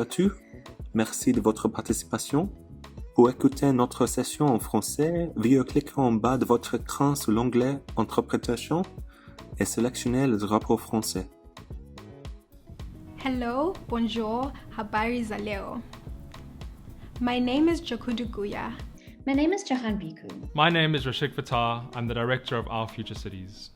à tous. Merci de votre participation. Pour écouter notre session en français, veuillez cliquer en bas de votre écran sur l'onglet Interprétation et sélectionner le drapeau français. Hello, bonjour, habari za leo. My name is Jakudu Guya. My name is Jahan Biku. My name is Rashik Fatah. I'm the director of Our Future Cities.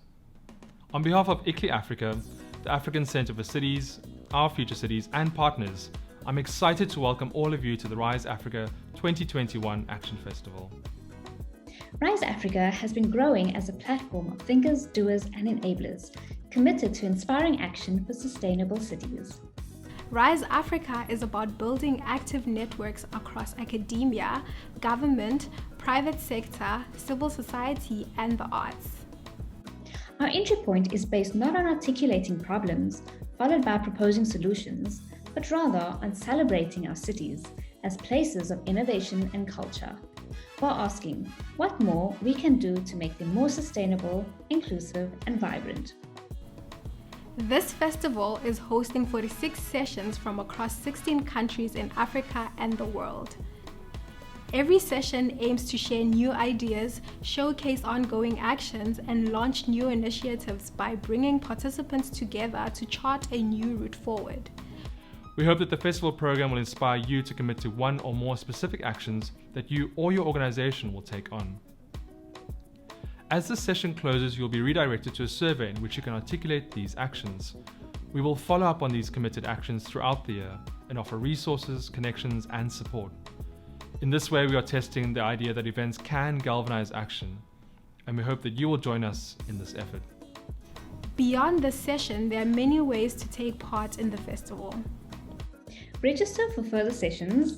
On behalf of ICLEI Africa, the African Centre for Cities, Our Future Cities and partners, I'm excited to welcome all of you to the Rise Africa 2021 Action Festival. Rise Africa has been growing as a platform of thinkers, doers and enablers, committed to inspiring action for sustainable cities. Rise Africa is about building active networks across academia, government, private sector, civil society, and the arts. Our entry point is based not on articulating problems, followed by proposing solutions, but rather on celebrating our cities as places of innovation and culture, while asking what more we can do to make them more sustainable, inclusive, and vibrant. This festival is hosting 46 sessions from across 16 countries in Africa and the world. Every session aims to share new ideas, showcase ongoing actions, and launch new initiatives by bringing participants together to chart a new route forward. We hope that the festival program will inspire you to commit to one or more specific actions that you or your organization will take on. As this session closes, you'll be redirected to a survey in which you can articulate these actions. We will follow up on these committed actions throughout the year and offer resources, connections, and support. In this way, we are testing the idea that events can galvanize action, and we hope that you will join us in this effort. Beyond this session, there are many ways to take part in the festival. Register for further sessions.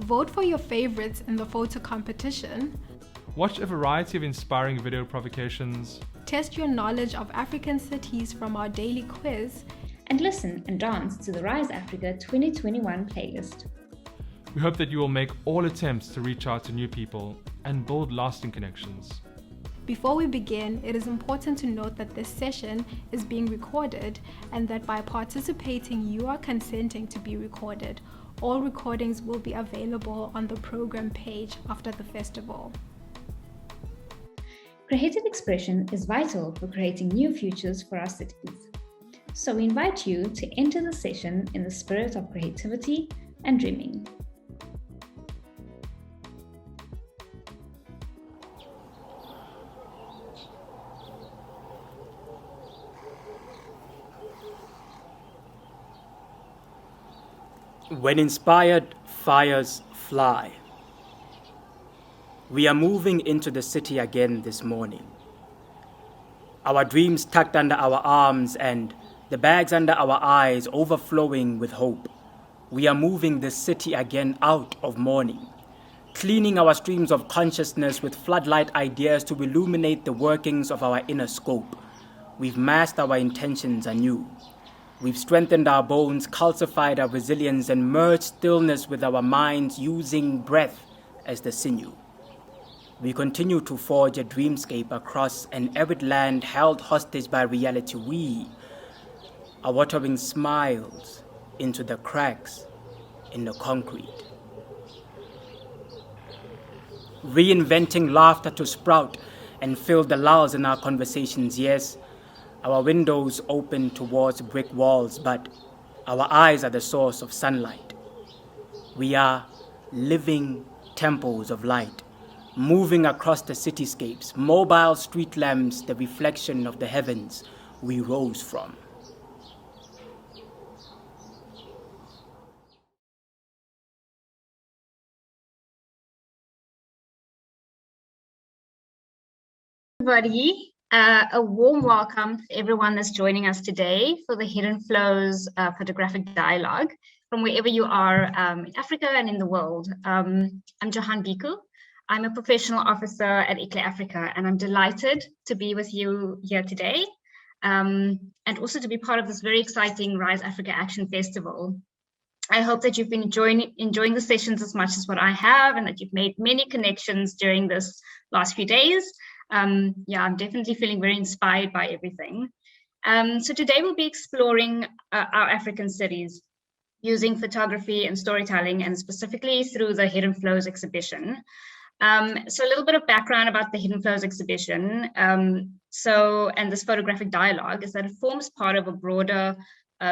Vote for your favorites in the photo competition. Watch a variety of inspiring video provocations. Test your knowledge of African cities from our daily quiz. And listen and dance to the Rise Africa 2021 playlist. We hope that you will make all attempts to reach out to new people and build lasting connections. Before we begin, it is important to note that this session is being recorded and that by participating, you are consenting to be recorded. All recordings will be available on the program page after the festival. Creative expression is vital for creating new futures for our cities. So we invite you to enter the session in the spirit of creativity and dreaming. When inspired fires fly. We are moving into the city again this morning. Our dreams tucked under our arms and the bags under our eyes overflowing with hope. We are moving the city again out of mourning, cleaning our streams of consciousness with floodlight ideas to illuminate the workings of our inner scope. We've masked our intentions anew. We've strengthened our bones, calcified our resilience, and merged stillness with our minds using breath as the sinew. We continue to forge a dreamscape across an arid land held hostage by reality. We are watering smiles into the cracks in the concrete. Reinventing laughter to sprout and fill the lulls in our conversations. Yes, our windows open towards brick walls, but our eyes are the source of sunlight. We are living temples of light, moving across the cityscapes, mobile street lamps, the reflection of the heavens we rose from. Everybody, a warm welcome to everyone that's joining us today for the Hidden Flows photographic dialogue from wherever you are in Africa and in the world. I'm Jahan Biku. I'm a professional officer at ICLEI Africa, and I'm delighted to be with you here today and also to be part of this very exciting Rise Africa Action Festival. I hope that you've been enjoying the sessions as much as what I have, and that you've made many connections during this last few days. I'm definitely feeling very inspired by everything. So today we'll be exploring our African cities. using photography and storytelling, and specifically through the Hidden Flows exhibition. So a little bit of background about the Hidden Flows exhibition. And this photographic dialogue is that it forms part of a broader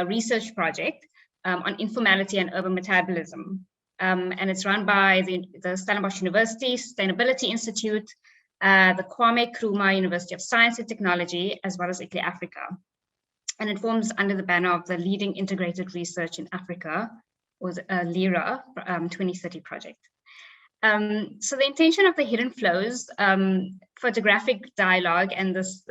research project on informality and urban metabolism. And it's run by the Stellenbosch University Sustainability Institute, the Kwame Nkrumah University of Science and Technology, as well as ICLEI Africa. And it forms under the banner of the Leading Integrated Research in Africa, or the LIRA 2030 project. So the intention of the Hidden Flows photographic dialogue and this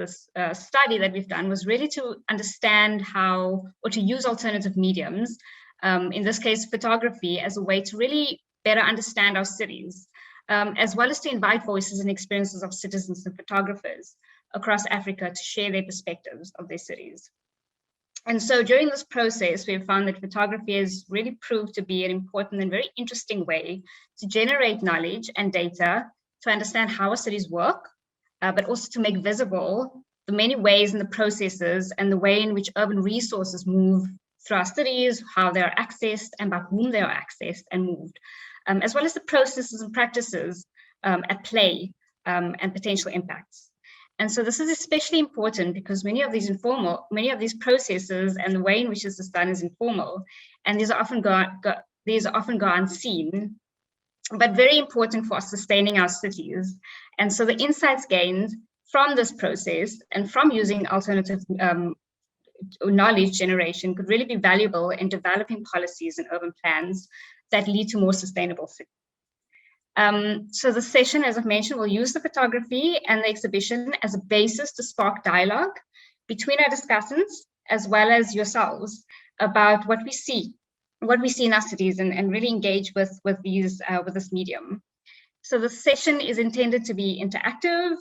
study that we've done was really to understand how, or to use alternative mediums, in this case photography, as a way to really better understand our cities, as well as to invite voices and experiences of citizens and photographers across Africa to share their perspectives of their cities. And so during this process, we've found that photography has really proved to be an important and very interesting way to generate knowledge and data to understand how our cities work, but also to make visible the many ways and the processes and the way in which urban resources move through our cities, how they are accessed and by whom they are accessed and moved, as well as the processes and practices at play and potential impacts. And so this is especially important because many of these processes and the way in which this is done is informal, and these are often go unseen, but very important for us sustaining our cities. And so the insights gained from this process and from using alternative knowledge generation could really be valuable in developing policies and urban plans that lead to more sustainable cities. So the session, as I've mentioned, will use the photography and the exhibition as a basis to spark dialogue between our discussants as well as yourselves about what we see in our cities, and really engage with this medium. So the session is intended to be interactive,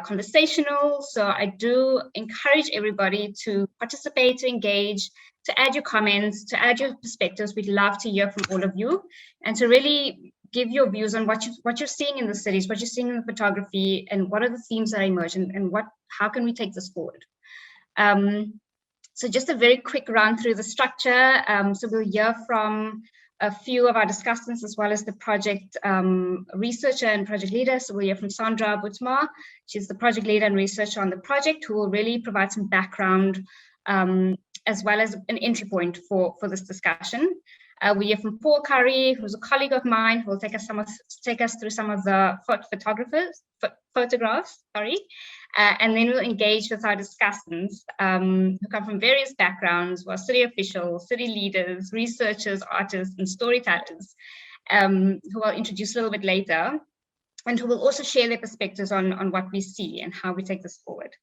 conversational. So I do encourage everybody to participate, to engage, to add your comments, to add your perspectives. We'd love to hear from all of you, and to really give your views on what you're seeing in the cities, what you're seeing in the photography, and what are the themes that emerge, and how can we take this forward. So just a very quick run through the structure. So we'll hear from a few of our discussants as well as the project researcher and project leader. So we'll hear from Sandra Boutma. She's the project leader and researcher on the project, who will really provide some background as well as an entry point for this discussion. We hear from Paul Curry, who's a colleague of mine, who will take us through some of the photographs, and then we'll engage with our discussants who come from various backgrounds, who are city officials, city leaders, researchers, artists, and storytellers, who I'll introduce a little bit later, and who will also share their perspectives on what we see and how we take this forward.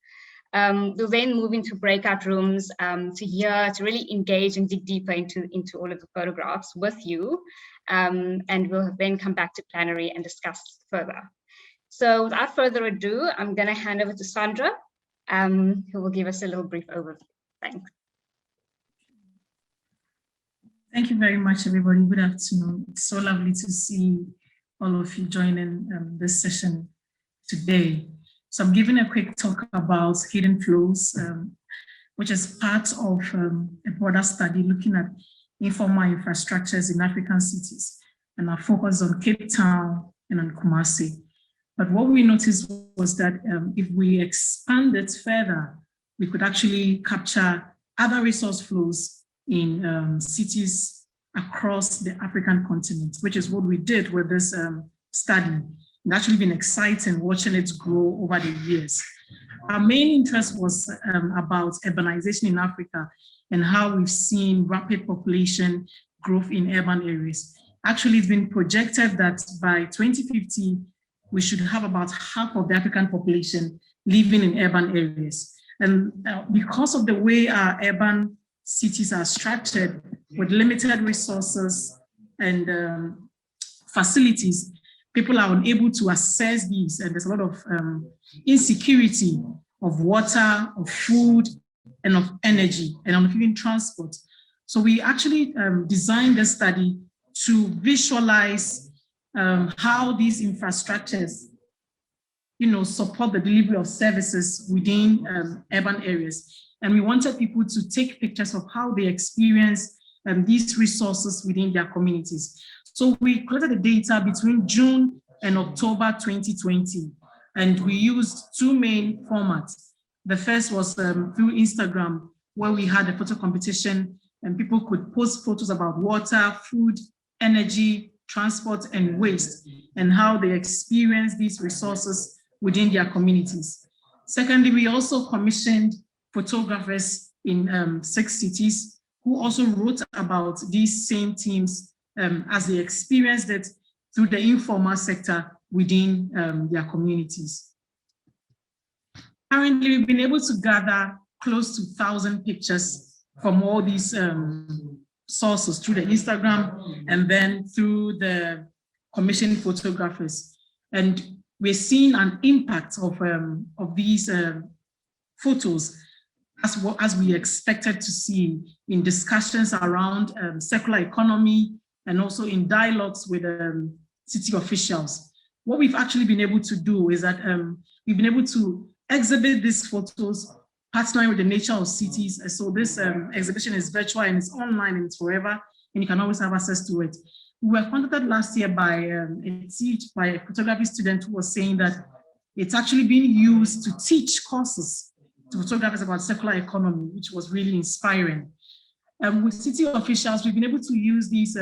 We'll then move into breakout rooms to really engage and dig deeper into all of the photographs with you. And we'll then come back to plenary and discuss further. So without further ado, I'm going to hand over to Sandra, who will give us a little brief overview. Thanks. Thank you very much, everybody. Good afternoon. It's so lovely to see all of you joining this session today. So I'm giving a quick talk about Hidden Flows, which is part of a broader study looking at informal infrastructures in African cities, and our focus on Cape Town and on Kumasi. But what we noticed was that if we expand it further, we could actually capture other resource flows in cities across the African continent, which is what we did with this study. It's actually been exciting watching it grow over the years. Our main interest was about urbanization in Africa and how we've seen rapid population growth in urban areas. Actually, it's been projected that by 2050, we should have about half of the African population living in urban areas. And because of the way our urban cities are structured with limited resources and facilities, people are unable to access these, and there's a lot of insecurity of water, of food, and of energy, and of even transport. So we actually designed this study to visualize how these infrastructures, support the delivery of services within urban areas. And we wanted people to take pictures of how they experience these resources within their communities. So we collected the data between June and October 2020, and we used two main formats. The first was through Instagram, where we had a photo competition and people could post photos about water, food, energy, transport, and waste, and how they experience these resources within their communities. Secondly, we also commissioned photographers in 6 cities who also wrote about these same themes as they experienced it through the informal sector within their communities. Currently, we've been able to gather close to 1,000 pictures from all these sources through the Instagram and then through the commissioned photographers. And we're seeing an impact of these photos as we expected to see in discussions around circular economy and also in dialogues with city officials. What we've actually been able to do is that we've been able to exhibit these photos partnering with the nature of cities. So this exhibition is virtual and it's online and it's forever, and you can always have access to it. We were contacted last year by a photography student who was saying that it's actually being used to teach courses to photographers about circular economy, which was really inspiring. With city officials, we've been able to use these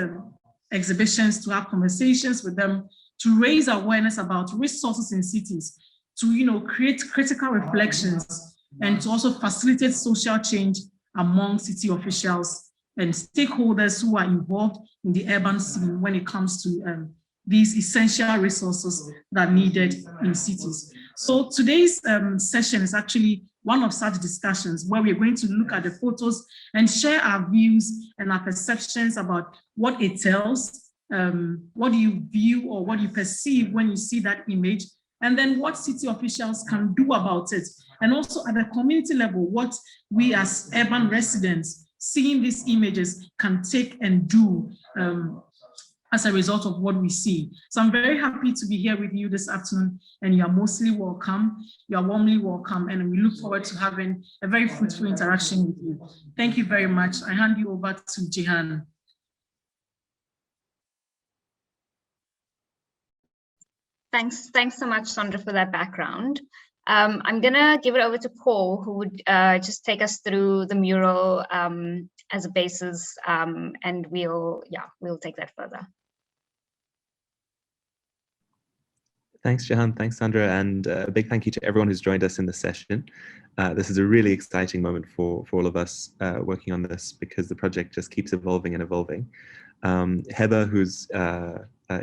exhibitions to have conversations with them, to raise awareness about resources in cities, to create critical reflections, and to also facilitate social change among city officials and stakeholders who are involved in the urban scene when it comes to these essential resources that are needed in cities. So today's session is actually one of such discussions where we're going to look at the photos and share our views and our perceptions about what it tells, what do you view or what you perceive when you see that image, and then what city officials can do about it. And also at the community level, what we as urban residents seeing these images can take and do as a result of what we see. So I'm very happy to be here with you this afternoon, and you are mostly welcome. You are warmly welcome, and we look forward to having a very fruitful interaction with you. Thank you very much. I hand you over to Jehan. Thanks so much, Sandra, for that background. I'm gonna give it over to Paul, who would just take us through the mural as a basis, and we'll take that further. Thanks, Jahan. Thanks, Sandra. And a big thank you to everyone who's joined us in the session. This is a really exciting moment for all of us working on this, because the project just keeps evolving and evolving. Heather, whose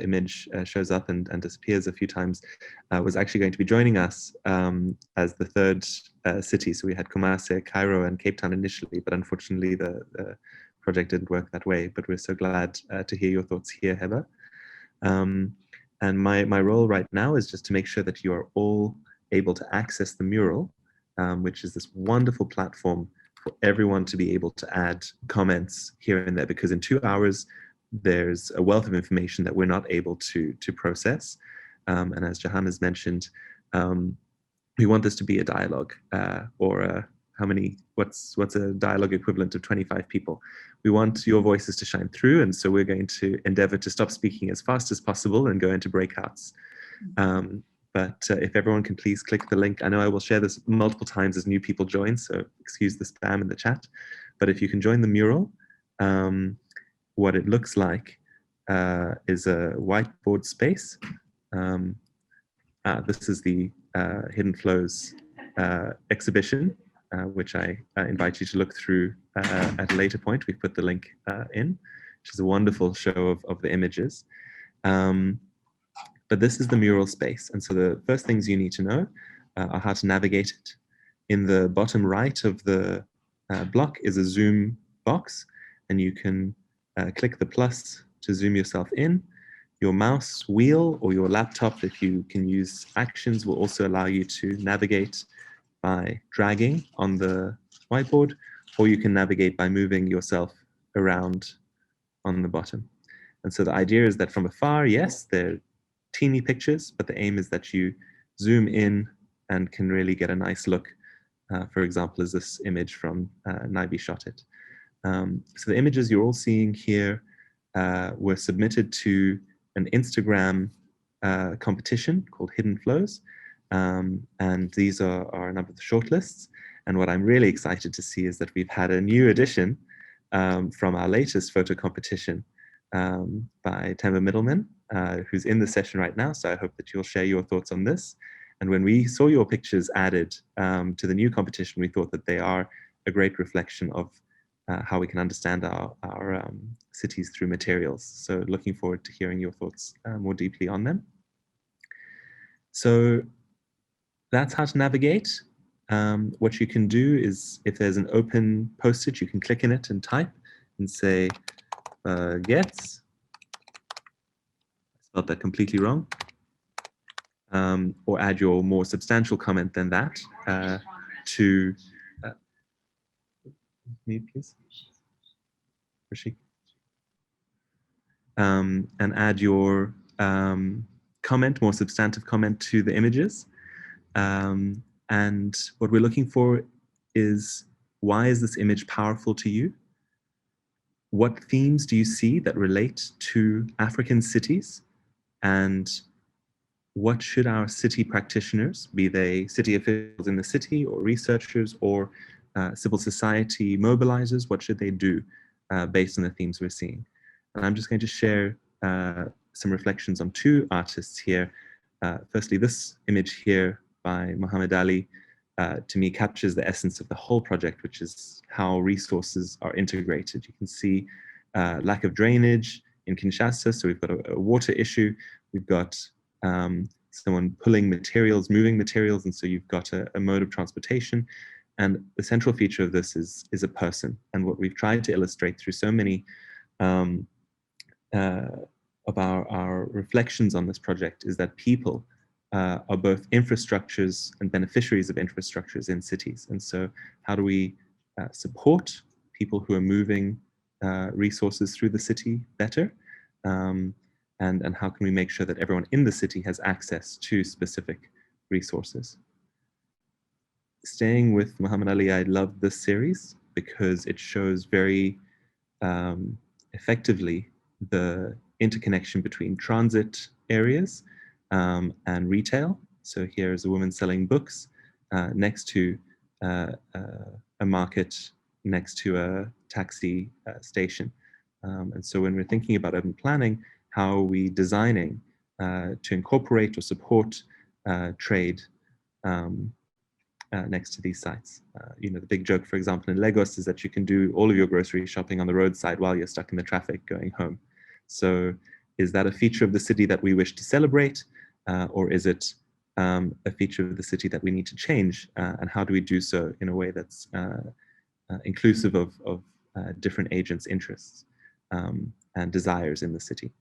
image shows up and disappears a few times, was actually going to be joining us as the third city. So we had Kumasi, Cairo, and Cape Town initially, but unfortunately the project didn't work that way. But we're so glad to hear your thoughts here, Heather. And my role right now is just to make sure that you are all able to access the mural, which is this wonderful platform for everyone to be able to add comments here and there, because in 2 hours, there's a wealth of information that we're not able to process. And as Jahan has mentioned, we want this to be a dialogue, what's a dialogue equivalent of 25 people? We want your voices to shine through, and so we're going to endeavor to stop speaking as fast as possible and go into breakouts. But if everyone can please click the link. I know I will share this multiple times as new people join, so excuse the spam in the chat. But if you can join the mural, what it looks like is a whiteboard space. This is the Hidden Flows exhibition, which I invite you to look through at a later point. We've put the link in, which is a wonderful show of the images. But this is the mural space. And so the first things you need to know are how to navigate it. In the bottom right of the block is a zoom box, and you can click the plus to zoom yourself in. Your mouse wheel or your laptop, if you can use actions, will also allow you to navigate by dragging on the whiteboard, or you can navigate by moving yourself around on the bottom. And so the idea is that from afar, yes, they're teeny pictures, but the aim is that you zoom in and can really get a nice look. For example, as this image from Naibi shot it. So the images you're all seeing here were submitted to an Instagram competition called Hidden Flows. And these are a number of the shortlists. And what I'm really excited to see is that we've had a new addition from our latest photo competition by Temba Middleman, who's in the session right now. So I hope that you'll share your thoughts on this. And when we saw your pictures added to the new competition, we thought that they are a great reflection of how we can understand our cities through materials. So looking forward to hearing your thoughts more deeply on them. So that's how to navigate. What you can do is, if there's an open post-it, you can click in it and type and say, gets. I spelled that completely wrong. Or add your more substantial comment than that to, me please, Rashik. And add your comment, more substantive comment to the images. And what we're looking for is, why is this image powerful to you? What themes do you see that relate to African cities? And what should our city practitioners, be they city officials in the city or researchers or civil society mobilizers, what should they do based on the themes we're seeing? And I'm just going to share some reflections on two artists here. Firstly, this image here by Muhammad Ali, to me, captures the essence of the whole project, which is how resources are integrated. You can see lack of drainage in Kinshasa, so we've got a water issue. We've got someone pulling materials, moving materials, and so you've got a mode of transportation. And the central feature of this is a person. And what we've tried to illustrate through so many of our reflections on this project is that people are both infrastructures and beneficiaries of infrastructures in cities. And so how do we support people who are moving resources through the city better? And how can we make sure that everyone in the city has access to specific resources? Staying with Muhammad Ali, I love this series because it shows very effectively the interconnection between transit areas and retail. So here is a woman selling books next to a market, next to a taxi station. And so when we're thinking about urban planning, how are we designing to incorporate or support trade next to these sites? You know, the big joke, for example, in Lagos is that you can do all of your grocery shopping on the roadside while you're stuck in the traffic going home. So is that a feature of the city that we wish to celebrate? Or is it a feature of the city that we need to change? And how do we do so in a way that's inclusive of different agents' interests and desires in the city?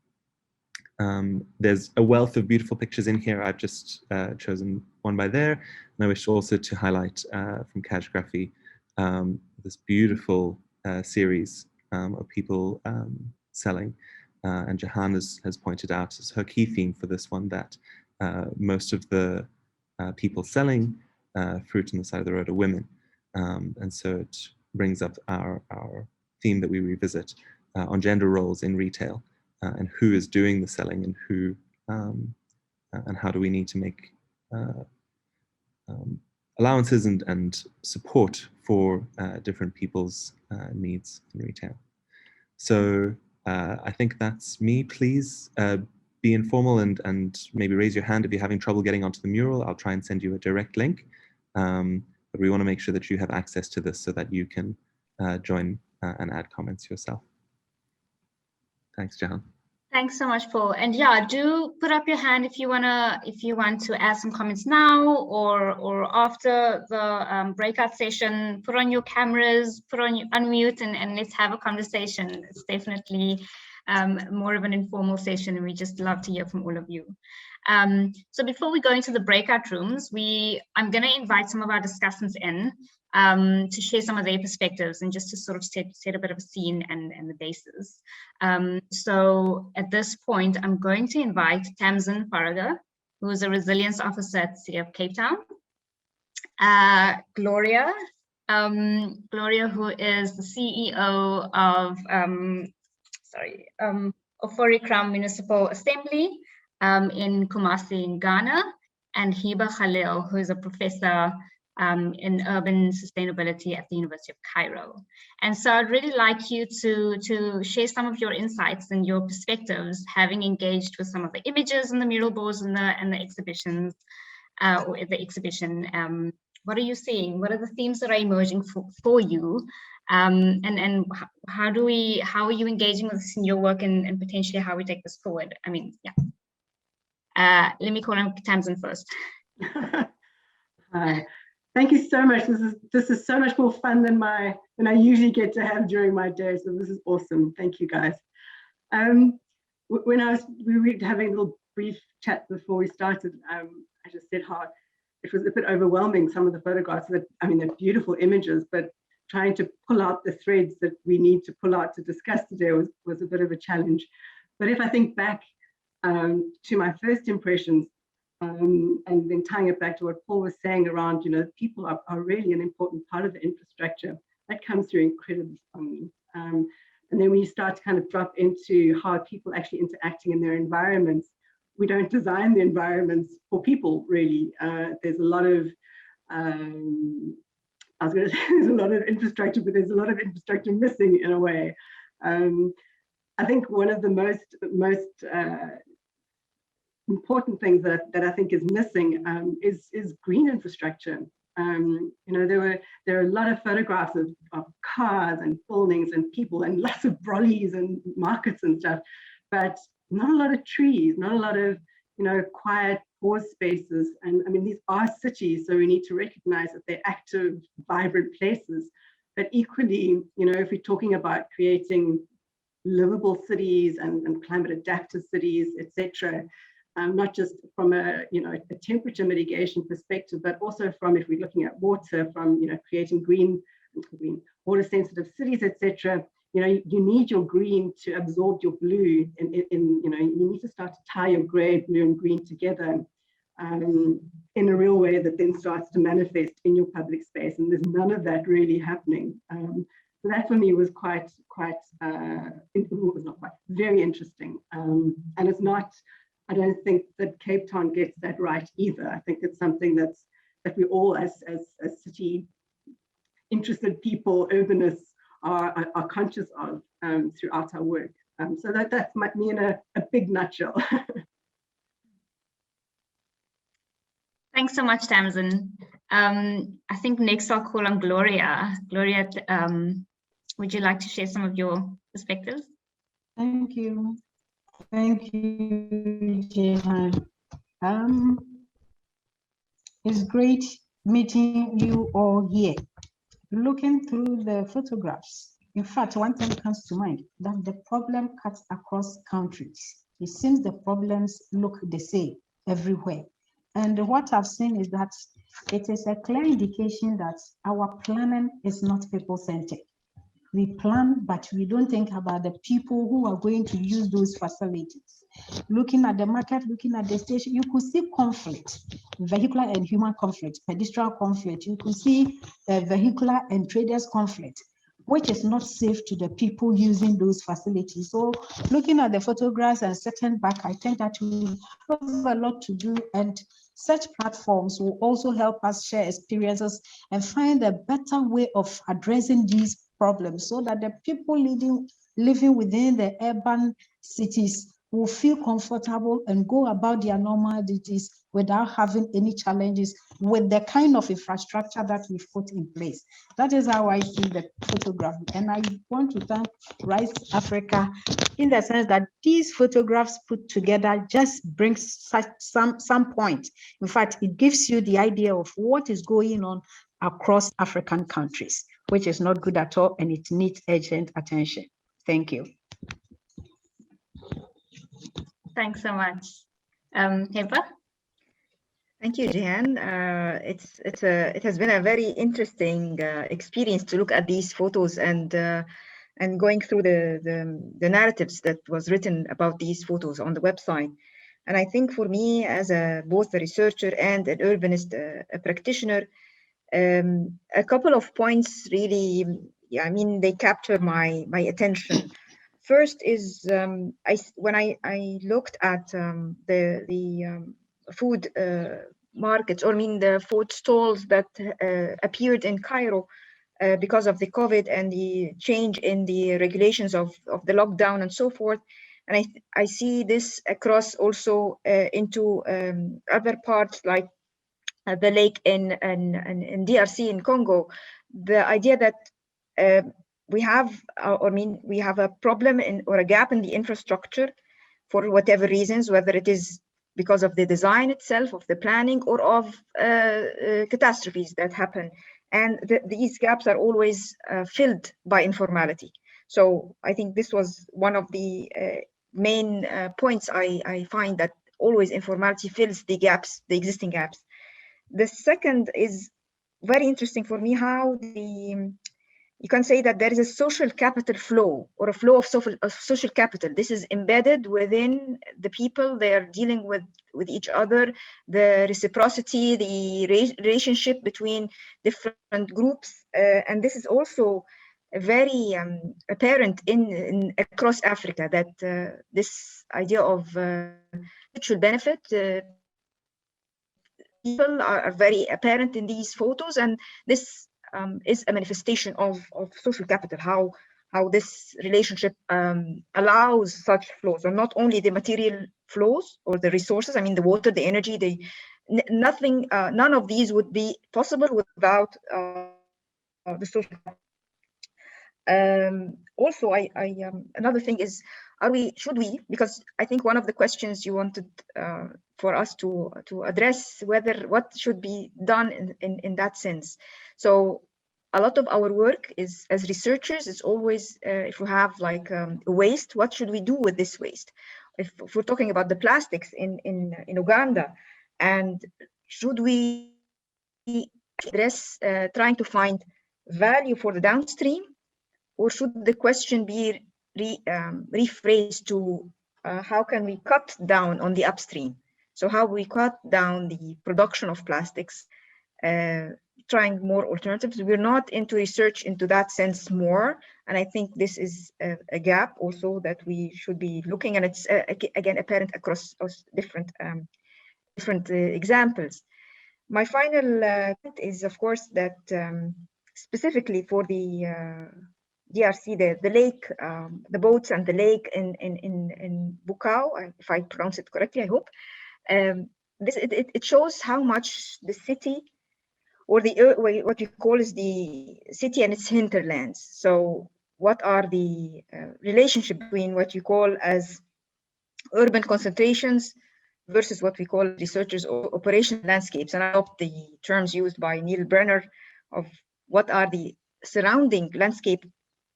There's a wealth of beautiful pictures in here. I've just chosen one by there. And I wish also to highlight from Calligraphy this beautiful series of people selling. And Jahan has pointed out as her key theme for this one that most of the people selling fruit on the side of the road are women. And so it brings up our theme that we revisit on gender roles in retail and who is doing the selling and who and how do we need to make allowances and support for different people's needs in retail. So I think that's me. Please be informal and maybe raise your hand if you're having trouble getting onto the mural. I'll try and send you a direct link. But we want to make sure that you have access to this so that you can join and add comments yourself. Thanks, Jahan. Thanks so much, Paul. And yeah, do put up your hand if you want to add some comments now or after the breakout session. Put on your cameras, unmute, and let's have a conversation. It's definitely more of an informal session, and we just love to hear from all of you. So before we go into the breakout rooms, I'm going to invite some of our discussants in to share some of their perspectives and just to sort of set a bit of a scene and the basis. So at this point, I'm going to invite Tamsin Faraga, who is a resilience officer at the City of Cape Town, Gloria Gloria, who is the CEO of Ofori Municipal Assembly in Kumasi in Ghana, and Hiba Khalil, who is a professor in urban sustainability at the University of Cairo. And so I'd really like you to share some of your insights and your perspectives, having engaged with some of the images and the mural boards and the exhibitions, or the exhibition. What are you seeing? What are the themes that are emerging for you? And how are you engaging with this in your work, and potentially how we take this forward? I mean, yeah. Let me call him Tamsin first. Hi. Thank you so much. This is so much more fun than I usually get to have during my day. So this is awesome. Thank you, guys. When we were having a little brief chat before we started, I just said how it was a bit overwhelming, some of the photographs. They're beautiful images, but trying to pull out the threads that we need to pull out to discuss today was a bit of a challenge. But if I think back to my first impressions, and then tying it back to what Paul was saying around, people are really an important part of the infrastructure. That comes through incredibly strongly. And then when you start to kind of drop into how people actually interacting in their environments, we don't design the environments for people, really. There's a lot of, there's a lot of infrastructure, but there's a lot of infrastructure missing in a way. I think one of the most important things that I think is missing is green infrastructure. There are a lot of photographs of cars and buildings and people and lots of brollies and markets and stuff, but not a lot of trees, not a lot of quiet pause spaces. And I mean, these are cities, so we need to recognize that they're active, vibrant places. But equally, if we're talking about creating livable cities and climate adaptive cities, etc., not just from a temperature mitigation perspective, but also from, if we're looking at water, from creating green water sensitive cities, etc. You need your green to absorb your blue, you need to start to tie your gray, blue, and green together in a real way that then starts to manifest in your public space. And there's none of that really happening. So that for me was very interesting. And it's not, I don't think that Cape Town gets that right either. I think it's something that we all as city interested people, urbanists, are conscious of throughout our work. So that's me in a big nutshell. Thanks so much, Tamsin. I think next I'll call on Gloria. Gloria, would you like to share some of your perspectives? Thank you. Thank you, Jehan. It's great meeting you all here. Looking through the photographs, in fact, one thing comes to mind, that the problem cuts across countries. It seems the problems look the same everywhere. And what I've seen is that it is a clear indication that our planning is not people-centered. We plan, but we don't think about the people who are going to use those facilities. Looking at the market, looking at the station, you could see conflict, vehicular and human conflict, pedestrian conflict. You could see vehicular and traders conflict, which is not safe to the people using those facilities. So looking at the photographs and stepping back, I think that we have a lot to do, and such platforms will also help us share experiences and find a better way of addressing these problems, so that the people living within the urban cities will feel comfortable and go about their normal duties without having any challenges with the kind of infrastructure that we've put in place. That is how I see the photograph. And I want to thank Rise Africa in the sense that these photographs put together just brings such some point. In fact, it gives you the idea of what is going on across African countries, which is not good at all, and it needs urgent attention. Thank you. Thanks so much. Heba? Thank you, Jehan. It has been a very interesting experience to look at these photos and going through the narratives that was written about these photos on the website. And I think for me, as both a researcher and an urbanist, a practitioner, A couple of points really, yeah, I mean, they capture my attention. First is when I looked at the food markets, or I mean the food stalls that appeared in Cairo because of the COVID and the change in the regulations of the lockdown and so forth. And I see this across also into other parts like the lake in DRC in Congo. The idea that we have a problem or a gap in the infrastructure for whatever reasons, whether it is because of the design itself, of the planning, or of catastrophes that happen. And these gaps are always filled by informality. So I think this was one of the main points I find, that always informality fills the gaps, the existing gaps. The second is very interesting for me, how you can say that there is a social capital flow, or a flow of social capital. This is embedded within the people they are dealing with each other, the reciprocity, the relationship between different groups. And this is also very apparent in across Africa, that this idea of mutual benefit people are very apparent in these photos, and this is a manifestation of social capital, how this relationship allows such flows, and not only the material flows or the resources, I mean the water, the energy, none of these would be possible without the social capital. Also, another thing is, should we, because I think one of the questions you wanted for us to address, what should be done in that sense. So a lot of our work is, as researchers, is always if we have like waste, what should we do with this waste? If we're talking about the plastics in Uganda, and should we address trying to find value for the downstream, or should the question be rephrased to how can we cut down on the upstream? So how we cut down the production of plastics, trying more alternatives. We're not into research into that sense more, and I think this is a gap also that we should be looking, and it's again apparent across different examples. My final point is, of course, that specifically for the DRC, the lake, the boats and the lake in Bukau, if I pronounce it correctly, I hope. It shows how much the city, or what we call is the city and its hinterlands. So what are the relationship between what you call as urban concentrations versus what we call researchers or operation landscapes? And I hope the terms used by Neil Brenner of what are the surrounding landscape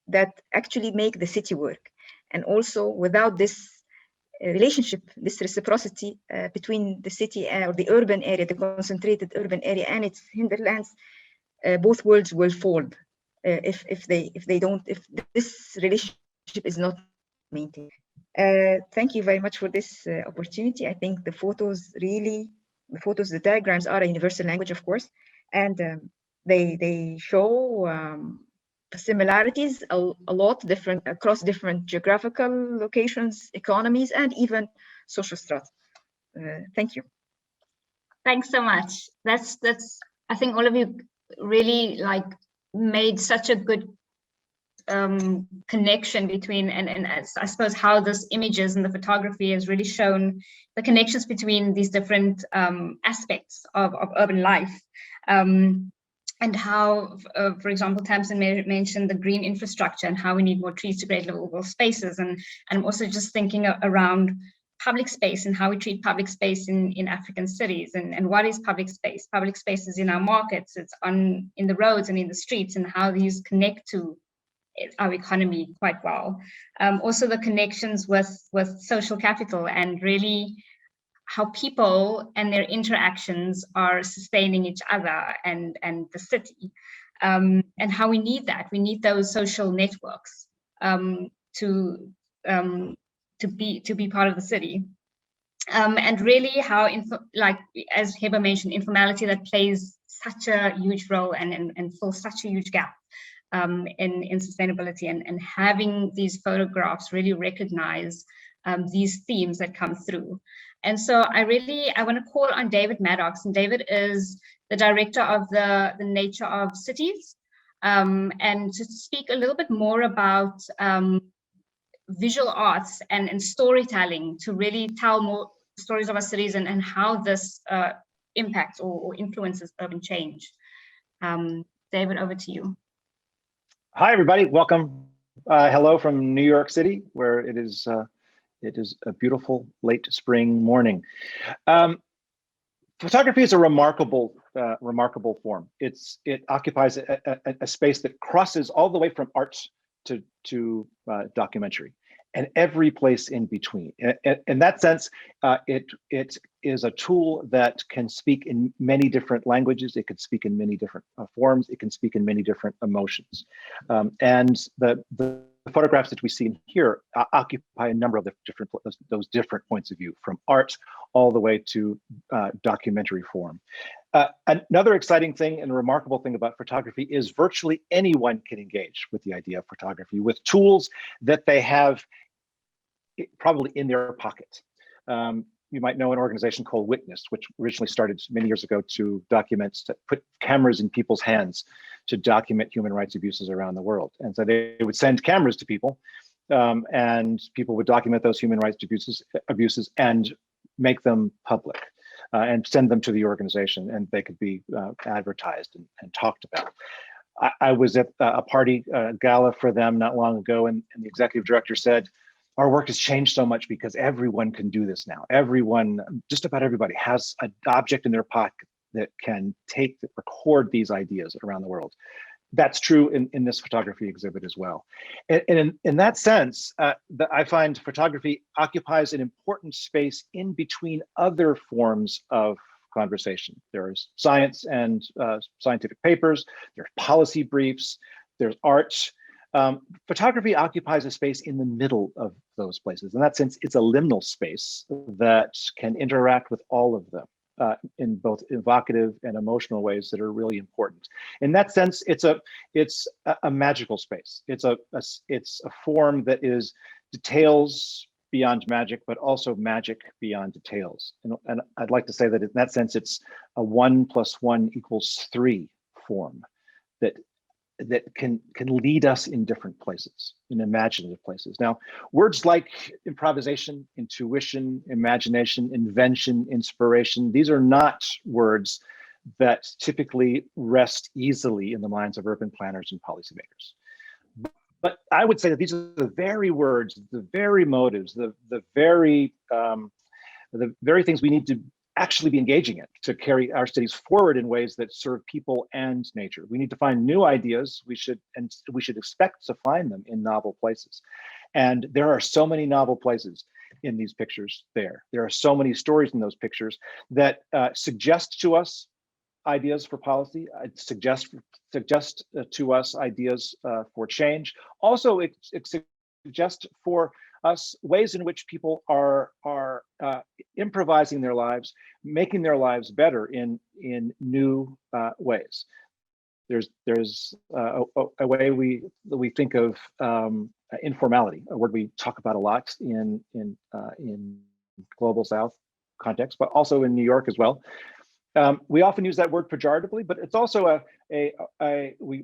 that actually make the city work. And also, without this relationship, this reciprocity between the city or the urban area, the concentrated urban area and its hinterlands, both worlds will fall if this relationship is not maintained. Thank you very much for this opportunity. I think the diagrams are a universal language, of course, and they show similarities a lot different across different geographical locations, economies, and even social strata. Thank you. Thanks so much. That's I think all of you really like made such a good connection between and I suppose how those images and the photography has really shown the connections between these different aspects of urban life. And how, for example, Tamsin mentioned the green infrastructure and how we need more trees to create livable spaces. And I'm also just thinking around public space and how we treat public space in African cities. And what is public space? Public space is in our markets, it's in the roads and in the streets, and how these connect to our economy quite well. Also the connections with social capital, and really how people and their interactions are sustaining each other and the city, and how we need that. We need those social networks to be part of the city, and really how, like as Heba mentioned, informality that plays such a huge role and fill such a huge gap in sustainability, and having these photographs really recognize these themes that come through. And so I want to call on David Maddox, and David is the director of the Nature of Cities, and to speak a little bit more about visual arts and storytelling to really tell more stories of our cities and how this impacts or influences urban change. David, over to you. Hi, everybody. Welcome. Hello from New York City, where it is a beautiful late spring morning. Photography is a remarkable form. It occupies a space that crosses all the way from art to documentary, and every place in between. In that sense, it is a tool that can speak in many different languages. It can speak in many different forms. It can speak in many different emotions. And the photographs that we see here occupy a number of those different points of view, from art all the way to documentary form. Another exciting thing and remarkable thing about photography is virtually anyone can engage with the idea of photography with tools that they have probably in their pocket. You might know an organization called Witness, which originally started many years ago to put cameras in people's hands to document human rights abuses around the world. And so they would send cameras to people, and people would document those human rights abuses and make them public, and send them to the organization, and they could be advertised and talked about. I was at a party, gala for them not long ago, and the executive director said, our work has changed so much because everyone can do this now. Everyone, just about everybody, has an object in their pocket that can record these ideas around the world. That's true in this photography exhibit as well. And in that sense, I find photography occupies an important space in between other forms of conversation. There's science and scientific papers, there's policy briefs, there's art. Photography occupies a space in the middle of those places. In that sense, it's a liminal space that can interact with all of them in both evocative and emotional ways that are really important. In that sense, it's a magical space. It's a form that is details beyond magic, but also magic beyond details. And I'd like to say that in that sense, it's a 1 + 1 = 3 form that can lead us in different places, in imaginative places. Now, words like improvisation, intuition, imagination, invention, inspiration, these are not words that typically rest easily in the minds of urban planners and policymakers. But I would say that these are the very words, the very motives, the very things we need to actually be engaging in to carry our cities forward in ways that serve people and nature. We need to find new ideas. We should expect to find them in novel places. And there are so many novel places in these pictures there. There are so many stories in those pictures that suggest to us ideas for policy, suggest to us ideas for change. Also, it suggests for us ways in which people are improvising their lives, making their lives better in new ways. There's a way we think of informality, a word we talk about a lot in Global South context, but also in New York as well. We often use that word pejoratively, but it's also we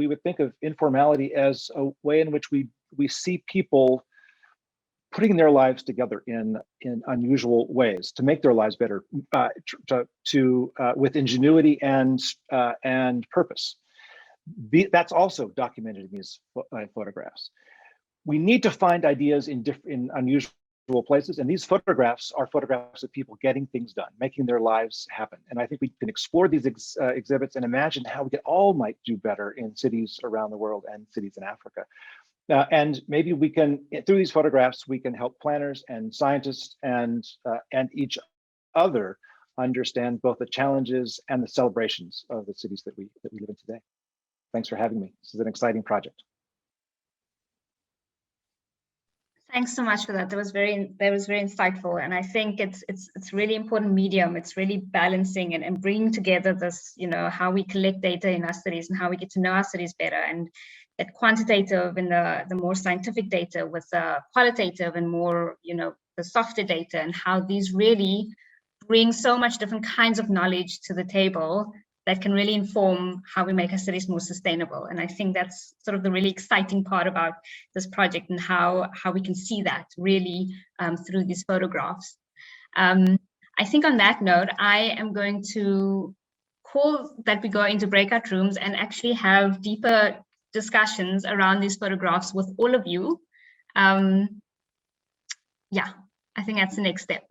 would think of informality as a way in which we see people putting their lives together in unusual ways to make their lives better, with ingenuity and purpose. That's also documented in these photographs. We need to find ideas in unusual places, and these photographs are photographs of people getting things done, making their lives happen. And I think we can explore these exhibits and imagine how we all might do better in cities around the world and cities in Africa. And maybe we can, through these photographs, we can help planners and scientists and each other understand both the challenges and the celebrations of the cities that we live in today. Thanks for having me. This is an exciting project. Thanks so much for that. That was very insightful, and I think it's really important medium. It's really balancing and bringing together this, how we collect data in our cities and how we get to know our cities better, and that quantitative and the more scientific data with the qualitative and more, the softer data, and how these really bring so much different kinds of knowledge to the table that can really inform how we make our cities more sustainable. And I think that's sort of the really exciting part about this project, and how we can see that really through these photographs. I think on that note, I am going to call that we go into breakout rooms and actually have deeper discussions around these photographs with all of you. Yeah, I think that's the next step.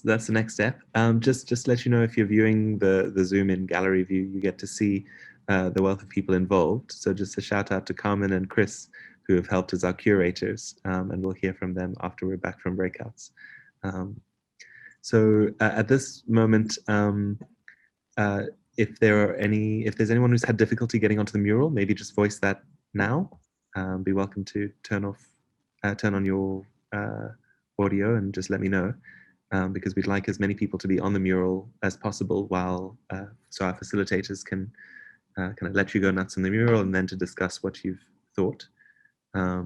That's the next step. Just to let you know, if you're viewing the Zoom in gallery view, you get to see the wealth of people involved. So just a shout out to Carmen and Chris, who have helped as our curators, and we'll hear from them after we're back from breakouts. So at this moment, if there's anyone who's had difficulty getting onto the mural, maybe just voice that now. Be welcome to turn on your audio and just let me know. Because we'd like as many people to be on the mural as possible, while so our facilitators can kind of let you go nuts on the mural and then to discuss what you've thought. Yeah,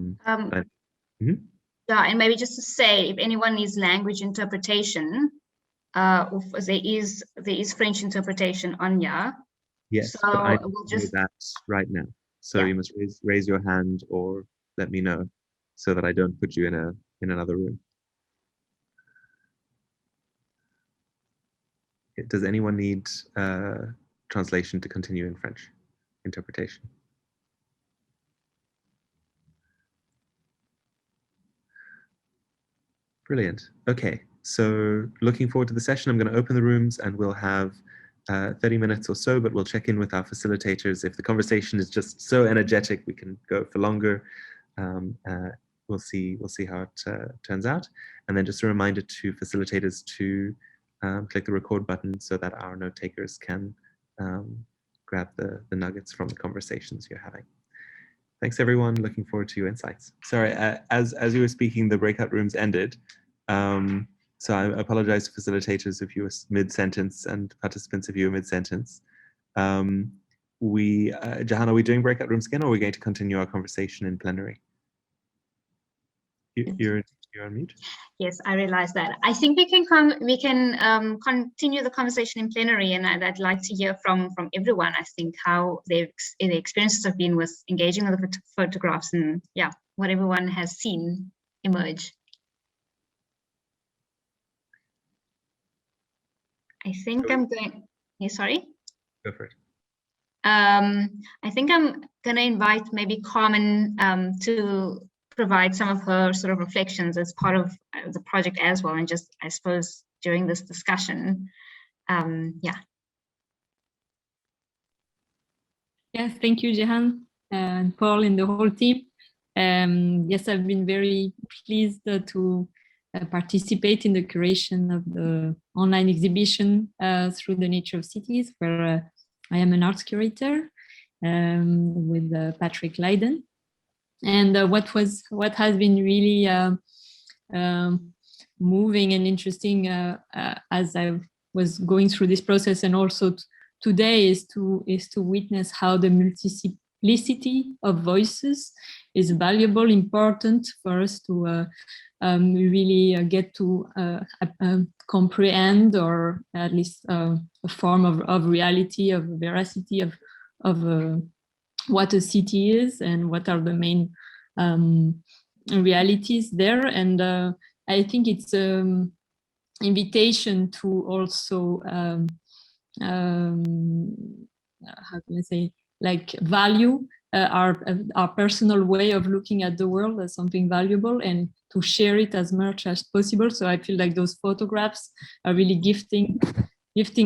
and maybe just to say, if anyone needs language interpretation, there is French interpretation on here. Yes, so but I we'll do that right now. So you must raise your hand or let me know, so that I don't put you in another room. Does anyone need translation to continue in French interpretation? Brilliant. Okay, so looking forward to the session. I'm going to open the rooms and we'll have 30 minutes or so, but we'll check in with our facilitators. If the conversation is just so energetic, we can go for longer. We'll see how it turns out. And then just a reminder to facilitators to click the record button so that our note takers can grab the nuggets from the conversations you're having. Thanks everyone, looking forward to your insights. Sorry, as you were speaking, the breakout rooms ended. So I apologize to facilitators if you were mid-sentence and participants if you were mid-sentence. Jahan, are we doing breakout rooms again, or are we going to continue our conversation in plenary? You're on mute. Yes, I realize that. I think we can continue the conversation in plenary, and I'd like to hear from everyone. I think how their experiences have been with engaging with the photographs, and what everyone has seen emerge. I think I'm going. Yeah, sorry. Go for it. I think I'm going to invite maybe Carmen to provide some of her sort of reflections as part of the project as well, and just, I suppose, during this discussion. Yes, thank you, Jahan and Paul and the whole team. Yes, I've been very pleased to participate in the curation of the online exhibition through the Nature of Cities, where I am an arts curator with Patrick Leiden. And what has been really moving and interesting as I was going through this process, and also today, is to witness how the multiplicity of voices is valuable, important for us to really get to comprehend, or at least a form of reality, of veracity of what a city is and what are the main realities there. And I think it's an invitation to also how can I say, like, value our personal way of looking at the world as something valuable, and to share it as much as possible. So I feel like those photographs are really gifting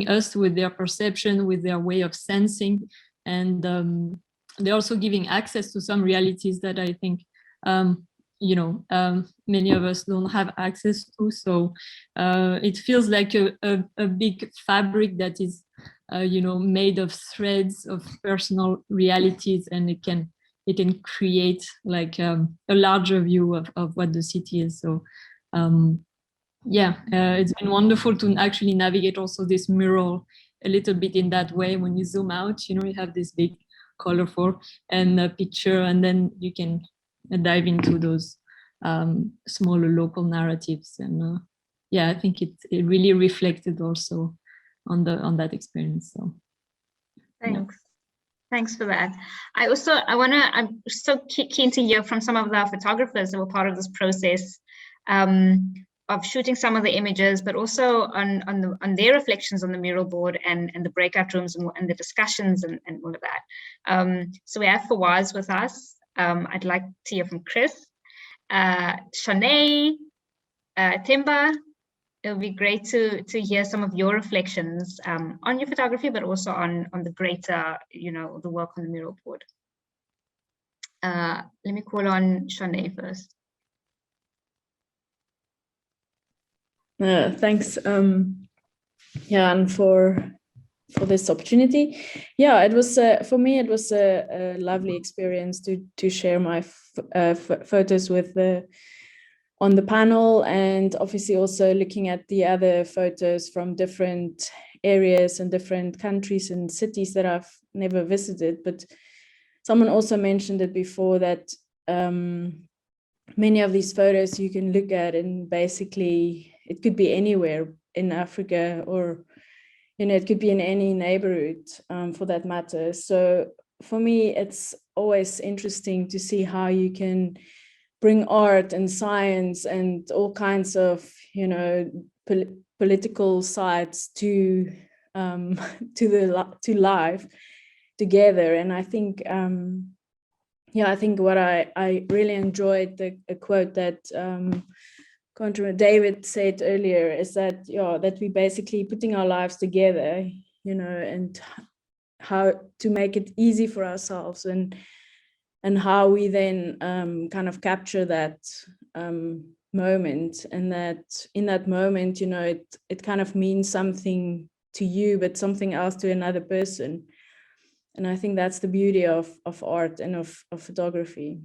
us with their perception, with their way of sensing, and they're also giving access to some realities that I think many of us don't have access to. So it feels like a big fabric that is made of threads of personal realities, and it can it can create like a larger view of what the city is. So it's been wonderful to actually navigate also this mural a little bit in that way. When you zoom out, you have this big colorful and picture, and then you can dive into those smaller local narratives. And I think it really reflected also on that experience. So thanks. Thanks for that. I'm so keen to hear from some of the photographers that were part of this process of shooting some of the images, but also on their reflections on the mural board and the breakout rooms and the discussions and all of that. So we have Fawaz with us. I'd like to hear from Chris, Shanae, Timba. It would be great to hear some of your reflections on your photography, but also on the greater, the work on the mural board. Let me call on Shanae first. Thanks, and for this opportunity. It was for me. It was a lovely experience to share my photos with on the panel, and obviously also looking at the other photos from different areas and different countries and cities that I've never visited. But someone also mentioned it before that many of these photos you can look at, and basically it could be anywhere in Africa, or it could be in any neighborhood for that matter. So for me, it's always interesting to see how you can bring art and science and all kinds of political sides to life together. And I think I think what I really enjoyed, a quote that David said earlier, is that that we basically putting our lives together, and how to make it easy for ourselves, and how we then kind of capture that moment, and that in that moment, it kind of means something to you, but something else to another person. And I think that's the beauty of art and of photography.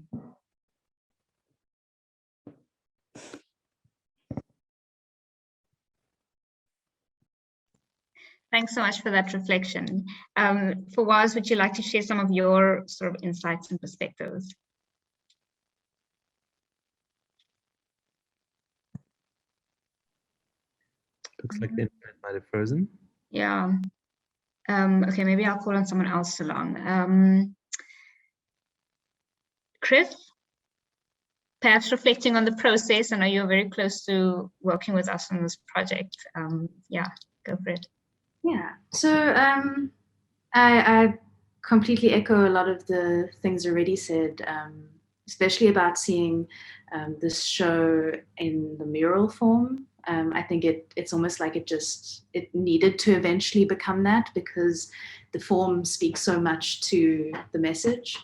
Thanks so much for that reflection. Fawaz, would you like to share some of your sort of insights and perspectives? Looks like the internet might have frozen. Yeah. Okay, maybe I'll call on someone else along. Chris, perhaps reflecting on the process. I know you're very close to working with us on this project. Go for it. Yeah, so I completely echo a lot of the things already said, especially about seeing this show in the mural form. I think it's almost like it needed to eventually become that, because the form speaks so much to the message.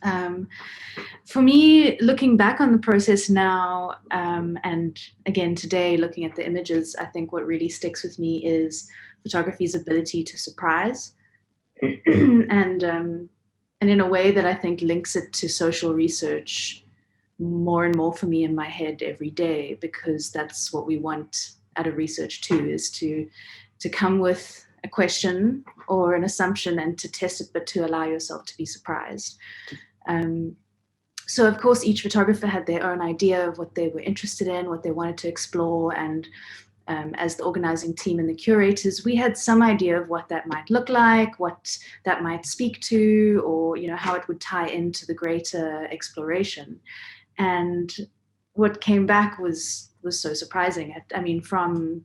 For me, looking back on the process now, and again today, looking at the images, I think what really sticks with me is photography's ability to surprise, and in a way that I think links it to social research more and more for me in my head every day, because that's what we want at a research too, is to come with a question or an assumption and to test it, but to allow yourself to be surprised. So of course, each photographer had their own idea of what they were interested in, what they wanted to explore, and as the organizing team and the curators, we had some idea of what that might look like, what that might speak to, or how it would tie into the greater exploration. And what came back was so surprising. I mean, from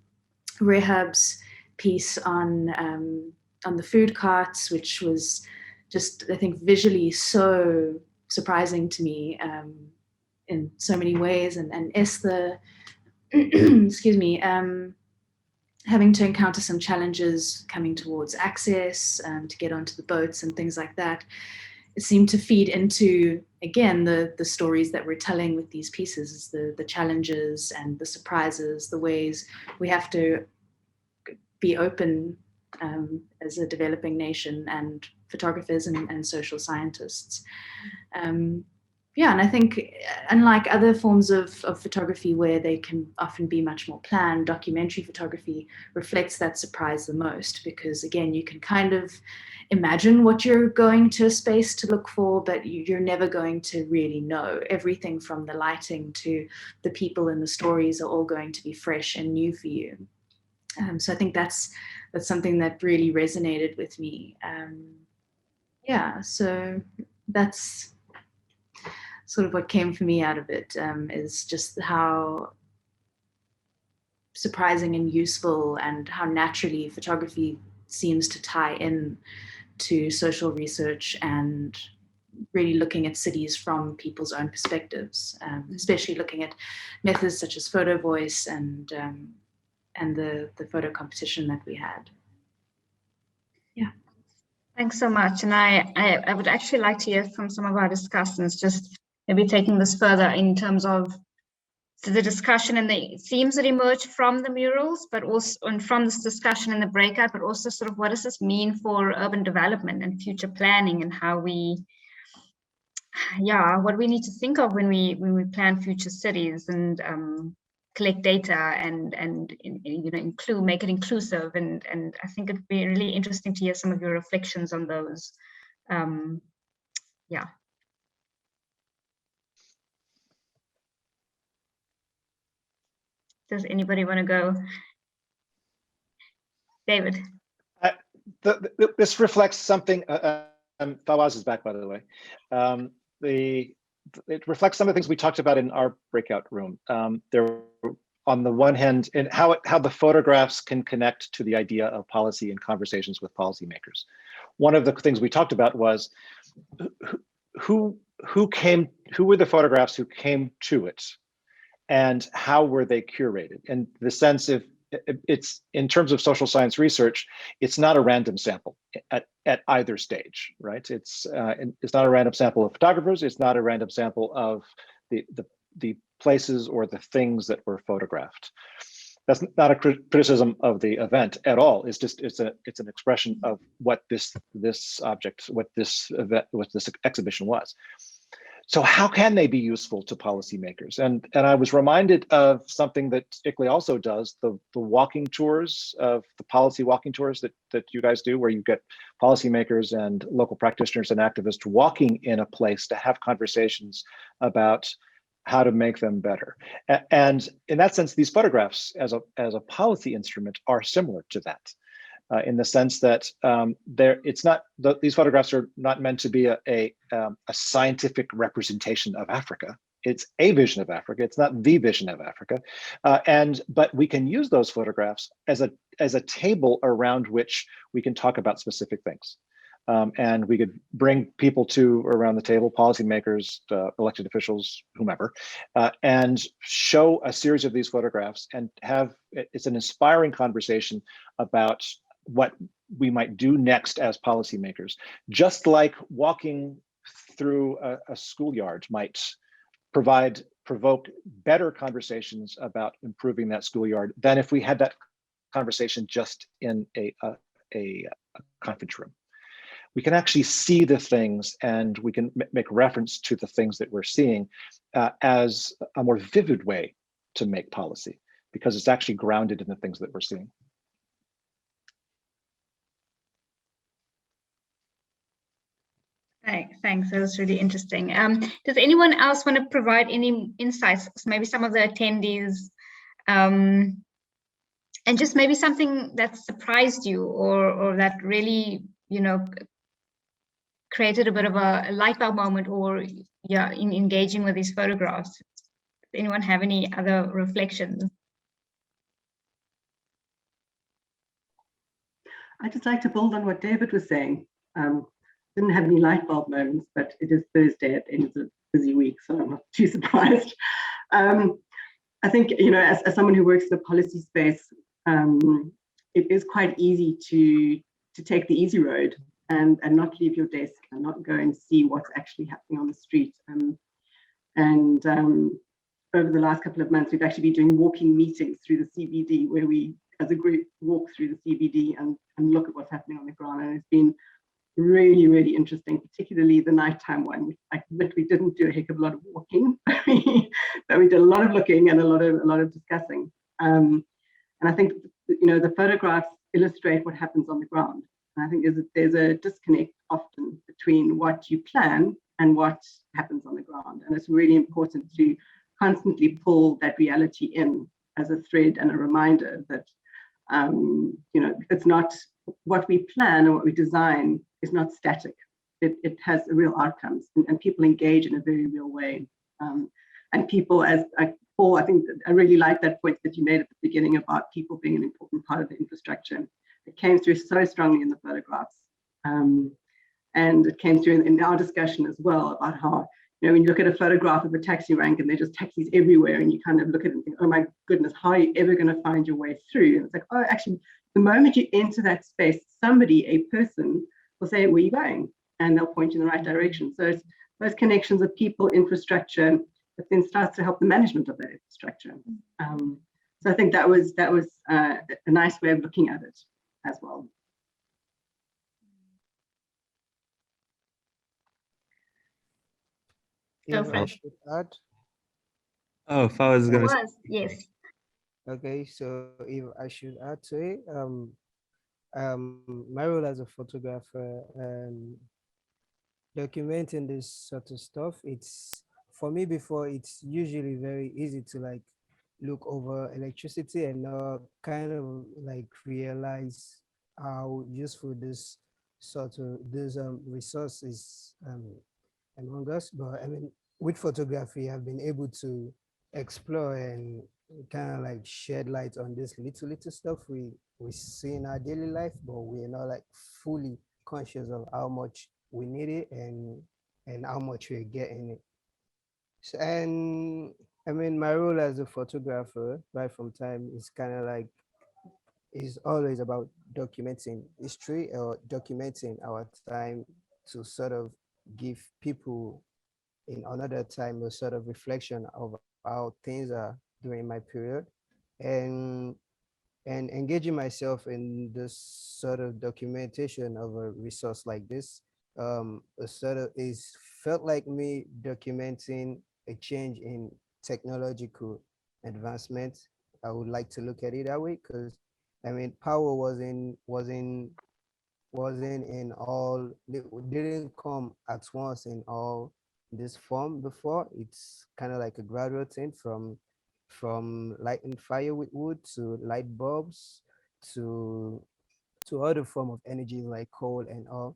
Rehab's piece on the food carts, which was just, I think, visually so surprising to me in so many ways, and Esther, excuse me, having to encounter some challenges coming towards access to get onto the boats and things like that. It seemed to feed into, again, the stories that we're telling with these pieces, the challenges and the surprises, the ways we have to be open as a developing nation, and photographers and social scientists. Yeah, and I think unlike other forms of photography where they can often be much more planned, documentary photography reflects that surprise the most, because again, you can kind of imagine what you're going to a space to look for, but you're never going to really know. Everything from the lighting to the people and the stories are all going to be fresh and new for you. So I think that's something that really resonated with me. Yeah, so that's sort of what came for me out of it, is just how surprising and useful and how naturally photography seems to tie in to social research and really looking at cities from people's own perspectives, especially looking at methods such as photo voice and the photo competition that we had. Yeah. Thanks so much. And I would actually like to hear from some of our discussants, just maybe taking this further in terms of the discussion and the themes that emerge from the murals, but also and from this discussion in the breakout, but also sort of what does this mean for urban development and future planning, and how we, what we need to think of when we plan future cities and collect data and make it inclusive, and I think it'd be really interesting to hear some of your reflections on those. Yeah. Does anybody want to go? David. This reflects something. Fawaz is back, by the way. It reflects some of the things we talked about in our breakout room. There, on the one hand, and how the photographs can connect to the idea of policy and conversations with policymakers. One of the things we talked about was who were the photographs who came to it, and how were they curated? And the sense of it's, in terms of social science research, it's not a random sample at either stage, right? It's not a random sample of photographers. It's not a random sample of the places or the things that were photographed. That's not a criticism of the event at all. It's just it's an expression of what this exhibition was. So how can they be useful to policymakers? And I was reminded of something that ICLEI also does, the walking tours, of the policy walking tours that you guys do, where you get policymakers and local practitioners and activists walking in a place to have conversations about how to make them better. And in that sense, these photographs as a policy instrument are similar to that. In the sense that these photographs are not meant to be a scientific representation of Africa. It's a vision of Africa. It's not the vision of Africa, but we can use those photographs as a table around which we can talk about specific things, and we could bring people around the table, policymakers, elected officials, whomever, and show a series of these photographs and it's an inspiring conversation about what we might do next as policymakers. Just like walking through a schoolyard might provoke better conversations about improving that schoolyard than if we had that conversation just in a conference room. We can actually see the things, and we can make reference to the things that we're seeing as a more vivid way to make policy, because it's actually grounded in the things that we're seeing. Thanks, that was really interesting. Does anyone else want to provide any insights, maybe some of the attendees, and just maybe something that surprised you or that really, created a bit of a light bulb moment, or in engaging with these photographs? Does anyone have any other reflections? I'd just like to build on what David was saying. Didn't have any light bulb moments, but it is Thursday at the end of a busy week, so I'm not too surprised. I think, as someone who works in the policy space, it is quite easy to take the easy road and not leave your desk and not go and see what's actually happening on the street. And over the last couple of months, we've actually been doing walking meetings through the CBD, where we, as a group, walk through the CBD and look at what's happening on the ground. And it's been really, really interesting, particularly the nighttime one. I admit we didn't do a heck of a lot of walking, but we did a lot of looking and a lot of discussing. And I think, the photographs illustrate what happens on the ground. And I think there's a disconnect often between what you plan and what happens on the ground. And it's really important to constantly pull that reality in as a thread and a reminder that, it's not what we plan or what we design is not static. It has real outcomes, and people engage in a very real way. And people, Paul, I think I really like that point that you made at the beginning about people being an important part of the infrastructure. It came through so strongly in the photographs. And it came through in our discussion as well about how, when you look at a photograph of a taxi rank and there's just taxis everywhere, and you kind of look at it and think, oh my goodness, how are you ever going to find your way through? And it's like, oh, actually, the moment you enter that space, a person will say, where are you going? And they'll point you in the right direction. So it's those connections of people, infrastructure, that then starts to help the management of that infrastructure. So I think that was a nice way of looking at it as well. If I should add. Oh, Fawaz is going to. Yes. Okay, so if I should add to it, my role as a photographer and documenting this sort of stuff, it's for me before, it's usually very easy to like look over electricity and not kind of like realize how useful this resource is among us. But I mean, with photography, I've been able to explore and kind of like shed light on this little stuff we see in our daily life, but we're not like fully conscious of how much we need it and how much we're getting it. So, and I mean, my role as a photographer right from time is kind of like is always about documenting history or documenting our time to sort of give people in another time a sort of reflection of how things are during my period, and engaging myself in this sort of documentation of a resource like this felt like me documenting a change in technological advancement. I would like to look at it that way, because I mean, power wasn't in all, it didn't come at once in all this form before. It's kind of like a gradual thing from lighting fire with wood to light bulbs to other form of energy like coal and all,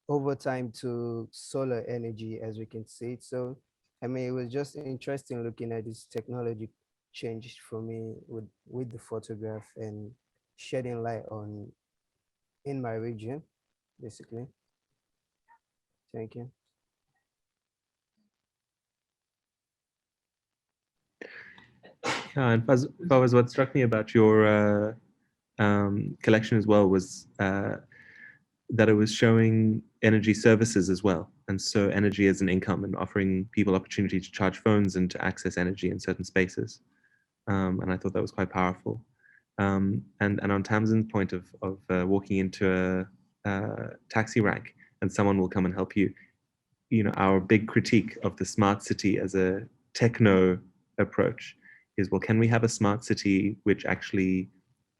over time to solar energy, as we can see it. So I mean, it was just interesting looking at this technology change for me with the photograph and shedding light on in my region, basically. Thank you. Yeah, and Fawaz, what struck me about your collection as well was that it was showing energy services as well. And so energy as an income and offering people opportunity to charge phones and to access energy in certain spaces. And I thought that was quite powerful. And on Tamsin's point of walking into a taxi rank and someone will come and help you, our big critique of the smart city as a techno approach is, well, can we have a smart city which actually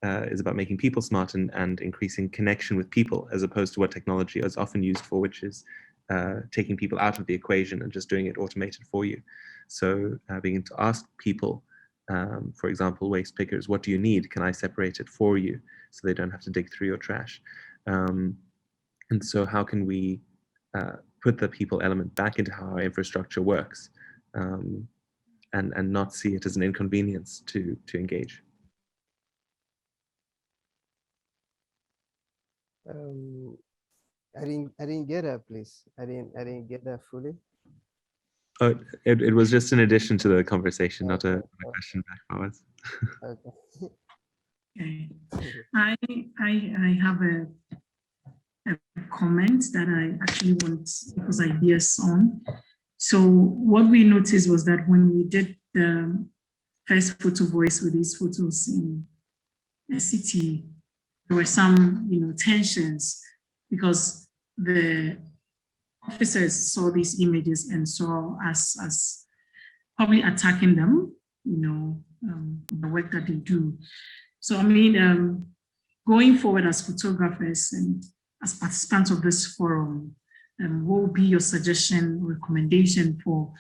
is about making people smart and increasing connection with people, as opposed to what technology is often used for, which is taking people out of the equation and just doing it automated for you. So beginning to ask people, for example, waste pickers, what do you need? Can I separate it for you so they don't have to dig through your trash? And so how can we put the people element back into how our infrastructure works, and not see it as an inconvenience to engage? I didn't get that, please. I didn't get that fully. Oh, it was just an addition to the conversation, not a question back, Fawaz. Okay. I have a comment that I actually want people's ideas on. So what we noticed was that when we did the first photo voice with these photos in the city, there were some tensions, because the officers saw these images and saw us as probably attacking them, the work that they do. So I mean, going forward as photographers and as participants of this forum, what would be your suggestion, recommendation for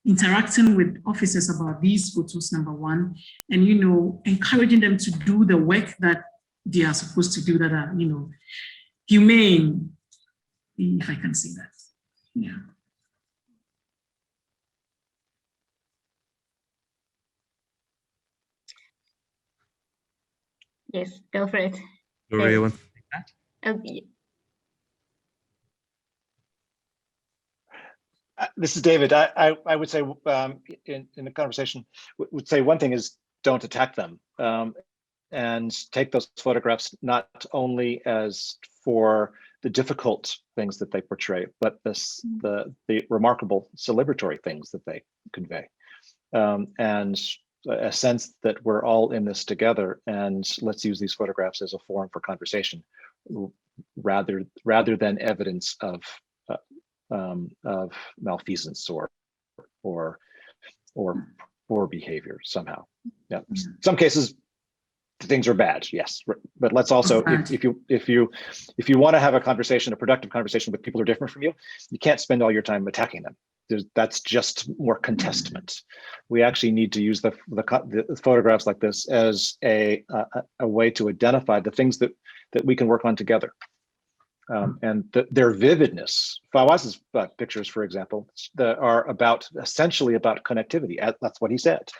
interacting with officers about these photos, number one, and encouraging them to do the work that they are supposed to do, that are humane, if I can say that. Yeah. Yes, go for it. Gloria, you want to take that? This is David. I would say in the conversation, would say one thing is don't attack them, and take those photographs not only as for the difficult things that they portray, but the remarkable celebratory things that they convey, and a sense that we're all in this together, and let's use these photographs as a forum for conversation, rather than evidence of malfeasance or poor behavior somehow. Yeah, some cases things are bad, yes, but let's also, if you want to have a conversation, a productive conversation with people who are different from you, you can't spend all your time attacking them. That's just more contestment. We actually need to use the photographs like this as a way to identify the things that we can work on together. And their vividness, Fawaz's pictures, for example, are essentially about connectivity. That's what he said.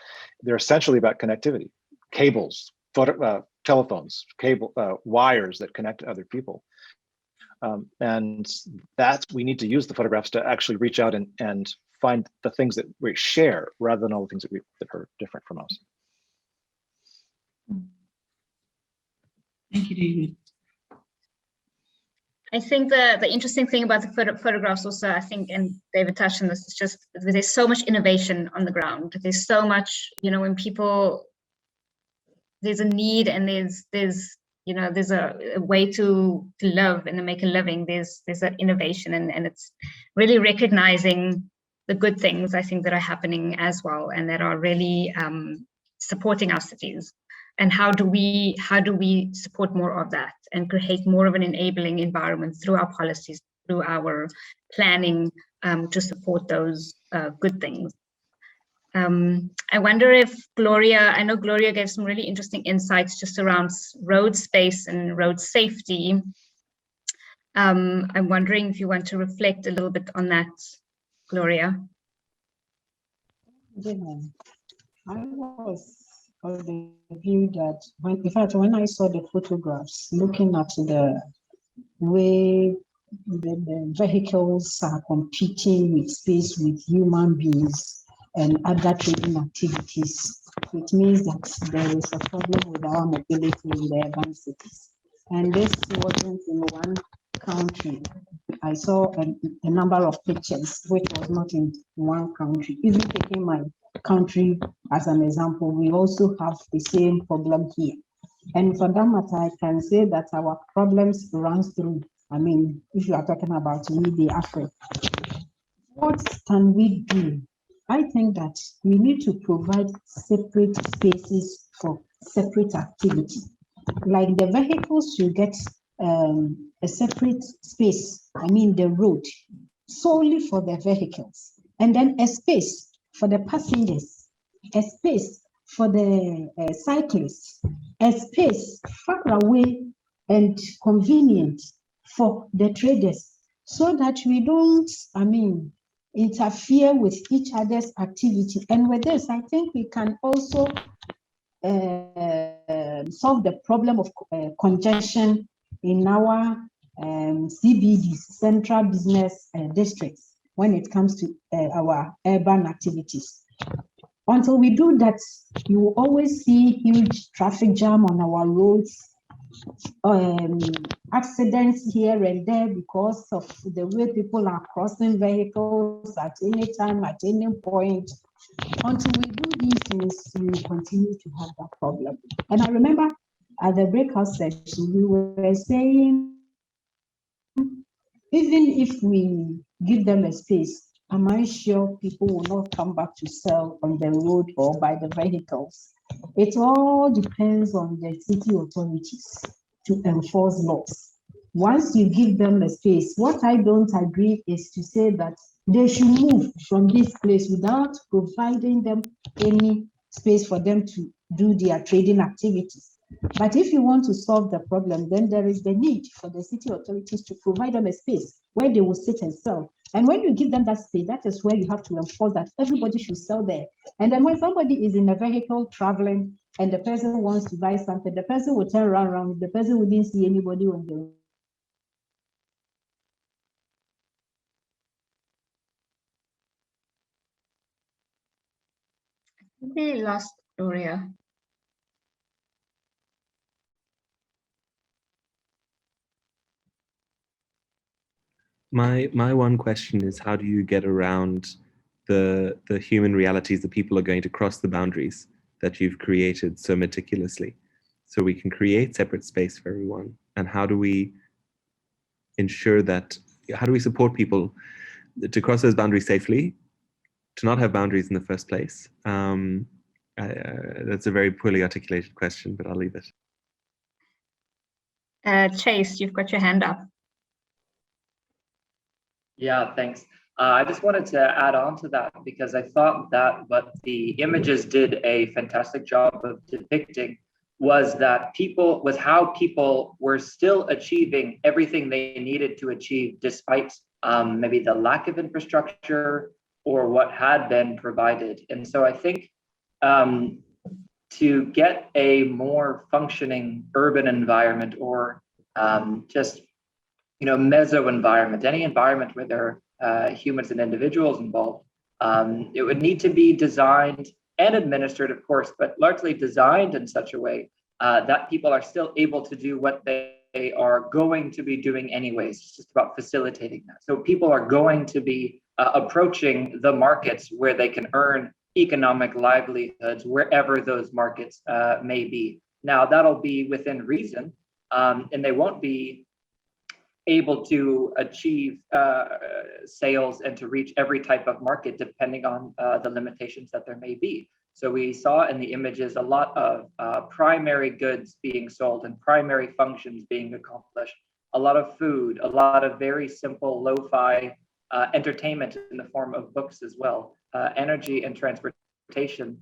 They're essentially about connectivity, cables, telephones, wires that connect to other people. And we need to use the photographs to actually reach out and find the things that we share, rather than all the things that are different from us. Thank you, David. I think the interesting thing about the photographs also, I think, and David touched on this, is just there's so much innovation on the ground. There's so much, when people, there's a need and there's a way to live and to make a living. There's that innovation, and it's really recognizing the good things, I think, that are happening as well, and that are really supporting our cities. And how do we support more of that and create more of an enabling environment through our policies, through our planning, to support those good things. I wonder if I know Gloria gave some really interesting insights just around road space and road safety. I'm wondering if you want to reflect a little bit on that, Gloria. Yeah, I was of the view that when I saw the photographs, looking at the way the vehicles are competing with space, with human beings and other trading activities, it means that there is a problem with our mobility in the urban cities. And this wasn't in one country. I saw a number of pictures which was not in one country. Even taking my country as an example, we also have the same problem here. And for that matter, I can say that our problems runs through. I mean, if you are talking about the Africa, what can we do? I think that we need to provide separate spaces for separate activity. Like the vehicles should get a separate space, the road, solely for the vehicles, and then a space for the passengers, a space for the cyclists, a space far away and convenient for the traders, so that we don't, interfere with each other's activity. And with this, I think we can also solve the problem of congestion in our CBDs, central business districts, when it comes to our urban activities. Until we do that, you will always see huge traffic jam on our roads, accidents here and there because of the way people are crossing vehicles at any time, at any point. Until we do these things, we will continue to have that problem. And I remember at the breakout session, we were saying even if we give them a space, am I sure people will not come back to sell on the road or by the vehicles? It all depends on the city authorities to enforce laws. Once you give them a space, what I don't agree is to say that they should move from this place without providing them any space for them to do their trading activities. But if you want to solve the problem, then there is the need for the city authorities to provide them a space where they will sit and sell. And when you give them that space, that is where you have to enforce that everybody should sell there. And then when somebody is in a vehicle traveling and the person wants to buy something, the person will turn around, the person wouldn't see anybody on the We lost Gloria. My one question is, how do you get around the human realities that people are going to cross the boundaries that you've created so meticulously, so we can create separate space for everyone? And how do we ensure that, how do we support people to cross those boundaries safely, to not have boundaries in the first place? That's a very poorly articulated question, but I'll leave it. Chase, you've got your hand up. Yeah, thanks. I just wanted to add on to that because I thought that what the images did a fantastic job of depicting was how people were still achieving everything they needed to achieve despite maybe the lack of infrastructure or what had been provided. And so I think to get a more functioning urban environment or just meso environment, any environment where there are humans and individuals involved, it would need to be designed and administered, of course, but largely designed in such a way that people are still able to do what they are going to be doing anyways. It's just about facilitating that. So people are going to be approaching the markets where they can earn economic livelihoods, wherever those markets may be. Now, that'll be within reason, and they won't be able to achieve sales and to reach every type of market depending on the limitations that there may be. So we saw in the images a lot of primary goods being sold and primary functions being accomplished, a lot of food, a lot of very simple lo-fi entertainment in the form of books as well, energy and transportation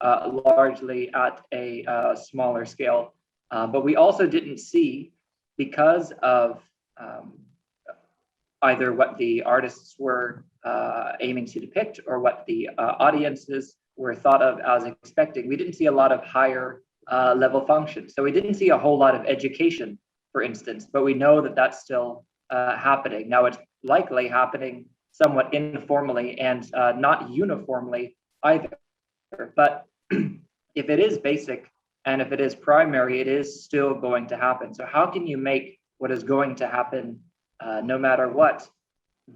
largely at a smaller scale. But we also didn't see, because of either what the artists were aiming to depict or what the audiences were thought of as expecting, we didn't see a lot of higher level functions. So we didn't see a whole lot of education, for instance, but we know that that's still happening. Now, it's likely happening somewhat informally and not uniformly either. But if it is basic and if it is primary, it is still going to happen. So how can you make what is going to happen, no matter what,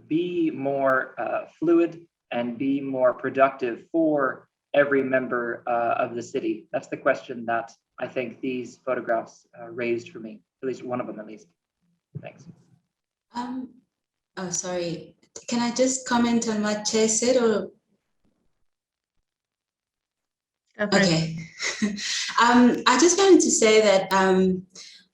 be more fluid and be more productive for every member of the city? That's the question that I think these photographs raised for me, at least one of them at least. Thanks. Oh, sorry. Can I just comment on what Chase said, or? Okay. I just wanted to say that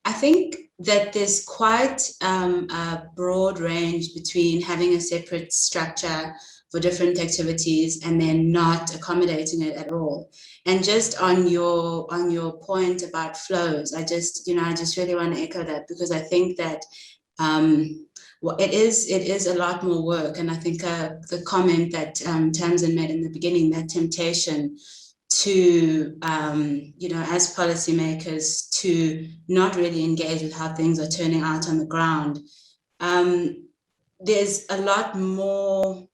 I think that there's quite a broad range between having a separate structure for different activities and then not accommodating it at all. And just on your point about flows, I just really want to echo that, because I think that it is a lot more work. And I think the comment that Tamsin made in the beginning, that temptation to, as policymakers, to not really engage with how things are turning out on the ground. There's a lot more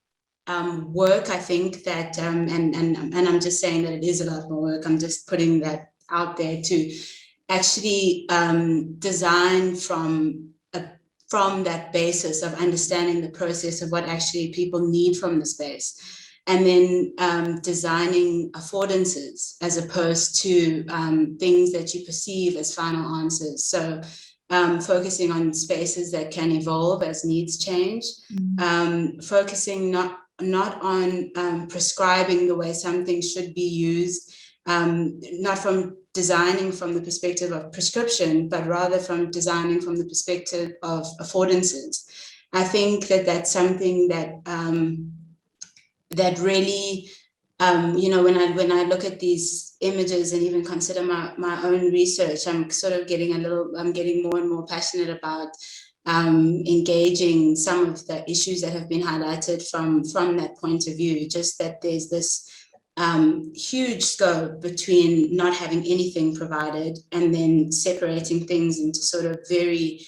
work, I think, that, and I'm just saying that it is a lot more work. I'm just putting that out there to actually design from that basis of understanding the process of what actually people need from the space. And then designing affordances as opposed to things that you perceive as final answers. So focusing on spaces that can evolve as needs change, focusing not on prescribing the way something should be used, not from designing from the perspective of prescription, but rather from designing from the perspective of affordances. I think that that's something that that really, when I look at these images and even consider my own research, I'm getting more and more passionate about engaging some of the issues that have been highlighted from that point of view. Just that there's this huge scope between not having anything provided and then separating things into sort of very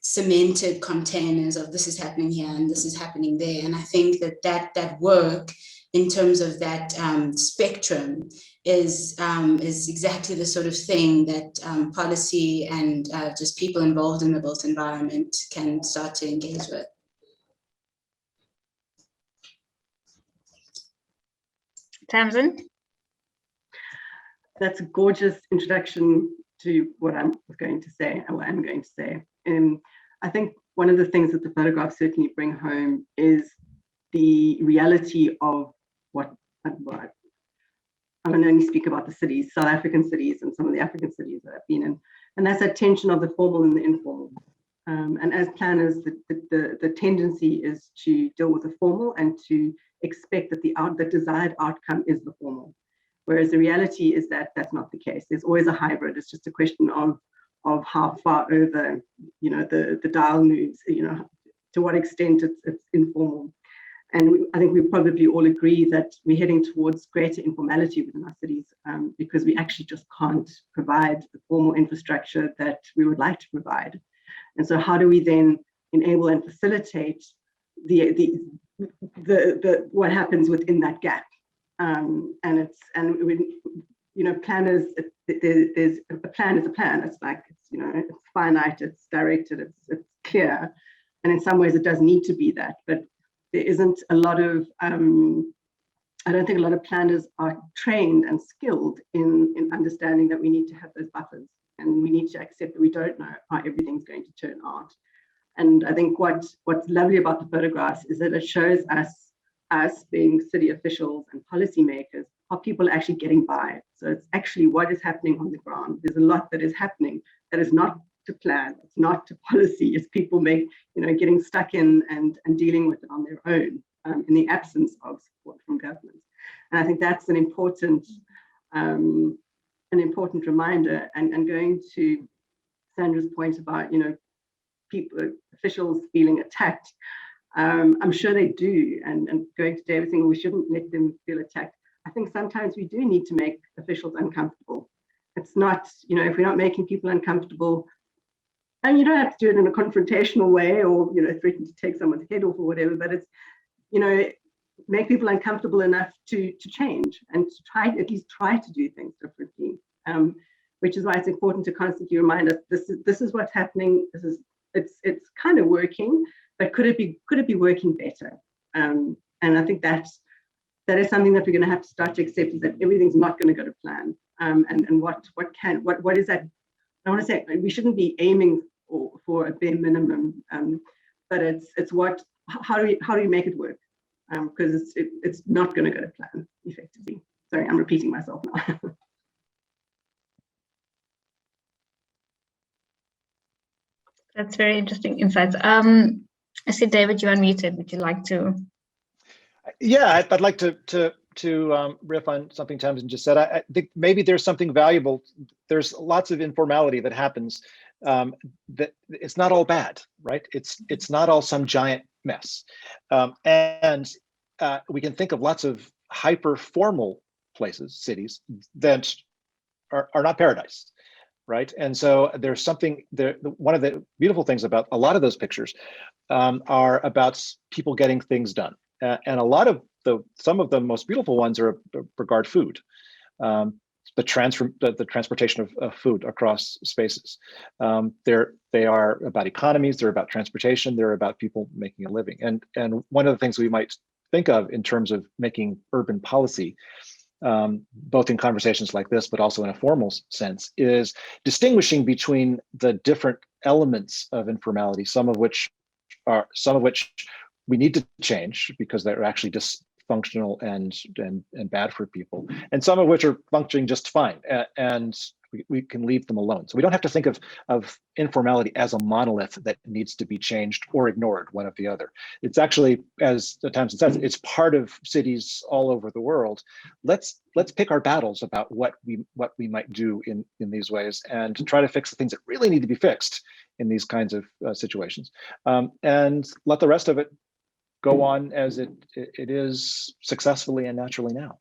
cemented containers of this is happening here and this is happening there. And I think that work in terms of that spectrum is exactly the sort of thing that policy and just people involved in the built environment can start to engage with. Tamsin? That's a gorgeous introduction to what I was going to say, and what I'm going to say. I think one of the things that the photographs certainly bring home is the reality of what I'm going to only speak about the cities, South African cities and some of the African cities that I've been in, and that's that tension of the formal and the informal. And as planners, the tendency is to deal with the formal and to expect that the desired outcome is the formal. Whereas the reality is that that's not the case. There's always a hybrid. It's just a question of how far over, the dial moves, to what extent it's informal. And I think we probably all agree that we're heading towards greater informality within our cities because we actually just can't provide the formal infrastructure that we would like to provide. And so how do we then enable and facilitate what happens within that gap? Planners, there's a plan is a plan. It's like, it's finite, it's directed, it's clear. And in some ways it does need to be that, but there isn't a lot of, I don't think a lot of planners are trained and skilled in understanding that we need to have those buffers and we need to accept that we don't know how everything's going to turn out. And I think what's lovely about the photographs is that it shows us being city officials and policymakers, how people are actually getting by. So it's actually what is happening on the ground. There's a lot that is happening that is not to plan, it's not to policy, it's people getting stuck in and dealing with it on their own in the absence of support from government. And I think that's an important reminder. And going to Sandra's point about officials feeling attacked, I'm sure they do, and going to David saying we shouldn't let them feel attacked. I think sometimes we do need to make officials uncomfortable. It's not, if we're not making people uncomfortable, and you don't have to do it in a confrontational way or, threaten to take someone's head off or whatever, but it's, make people uncomfortable enough to change and to at least try to do things differently, which is why it's important to constantly remind us, this is what's happening, it's kind of working, but could it be working better? And I think that is something that we're going to have to start to accept, is that everything's not going to go to plan. And what is that? I want to say we shouldn't be aiming for a bare minimum, but it's how do we make it work? Because it's not going to go to plan effectively. Sorry, I'm repeating myself now. That's very interesting insights. I see David, you unmuted. Would you like to? Yeah, I'd like to riff on something Tamsin just said. I think maybe there's something valuable. There's lots of informality that happens. That it's not all bad, right? It's not all some giant mess. And we can think of lots of hyper formal places, cities that are not paradise, right? And so there's something there. One of the beautiful things about a lot of those pictures are about people getting things done. And a lot of some of the most beautiful ones are regard food, the transportation of food across spaces. They are about economies, they're about transportation, they're about people making a living. And one of the things we might think of in terms of making urban policy both in conversations like this, but also in a formal sense, is distinguishing between the different elements of informality, some of which we need to change because they're actually dysfunctional and bad for people, and some of which are functioning just fine, and we can leave them alone. So we don't have to think of informality as a monolith that needs to be changed or ignored, one of the other. It's actually, as Tamsin says, it's part of cities all over the world. Let's pick our battles about what we might do in these ways, and try to fix the things that really need to be fixed in these kinds of situations, and let the rest of it go on as it is successfully and naturally now.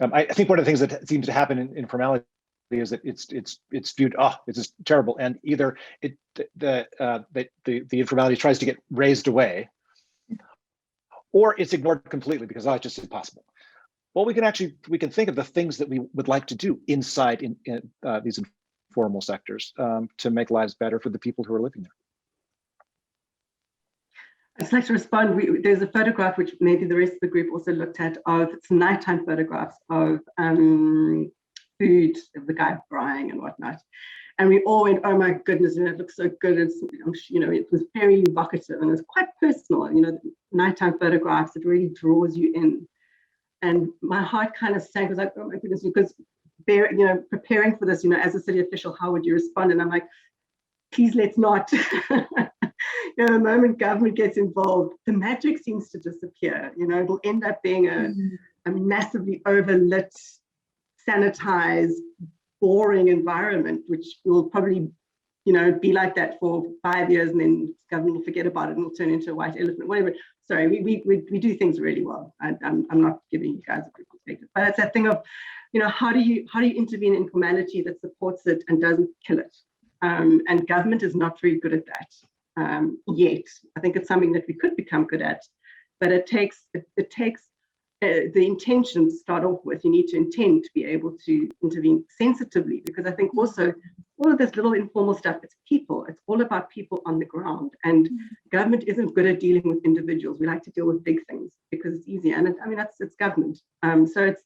I think one of the things that seems to happen in informality is that it's viewed, this is terrible, and either the informality tries to get raised away, or it's ignored completely because it's just impossible. Well, we can think of the things that we would like to do inside in these informal sectors to make lives better for the people who are living there. I'd just like to respond. There's a photograph which maybe the rest of the group also looked at of, it's nighttime photographs of food, of the guy frying and whatnot. And we all went, oh my goodness, it looks so good. It's, it was very evocative and it's quite personal. Nighttime photographs, it really draws you in. And my heart kind of sank. I was like, oh my goodness, because preparing for this, as a city official, how would you respond? And I'm like, please let's not. The moment government gets involved, the magic seems to disappear. It'll end up being a massively overlit, sanitized, boring environment, which will probably, be like that for 5 years, and then government will forget about it and it'll turn into a white elephant, whatever. Sorry, we do things really well. I'm not giving you guys a good perspective, but it's that thing of, how do you intervene in informality that supports it and doesn't kill it? And government is not very good at that. Yet. I think it's something that we could become good at, but it takes the intention to start off with. You need to intend to be able to intervene sensitively, because I think also all of this little informal stuff, it's people. It's all about people on the ground, and government isn't good at dealing with individuals. We like to deal with big things because it's easier, and it's government. So it's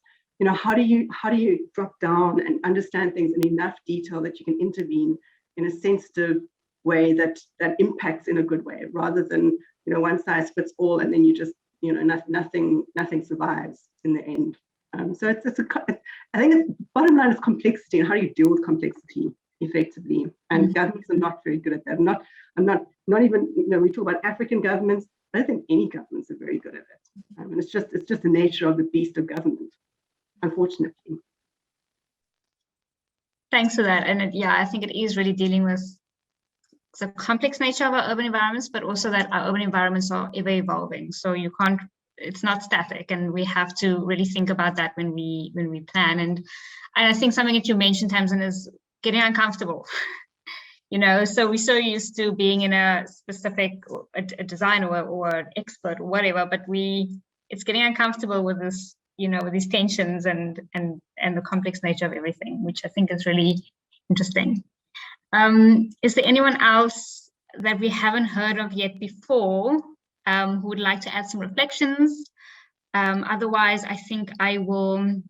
how do you drop down and understand things in enough detail that you can intervene in a sensitive way that impacts in a good way, rather than one size fits all and then you just nothing survives in the end. So I think it's bottom line is complexity, and how do you deal with complexity effectively? And governments are not very good at that. I'm not even we talk about African governments. I don't think any governments are very good at it. And it's just the nature of the beast of government, unfortunately. Thanks for that. And I think it is really dealing with the complex nature of our urban environments, but also that our urban environments are ever evolving. So it's not static, and we have to really think about that when we plan. And I think something that you mentioned, Tamsin, is getting uncomfortable. So we're so used to being in a specific a design or an expert or whatever, but it's getting uncomfortable with this, with these tensions and the complex nature of everything, which I think is really interesting. Is there anyone else that we haven't heard of yet before who would like to add some reflections? Otherwise, I think I will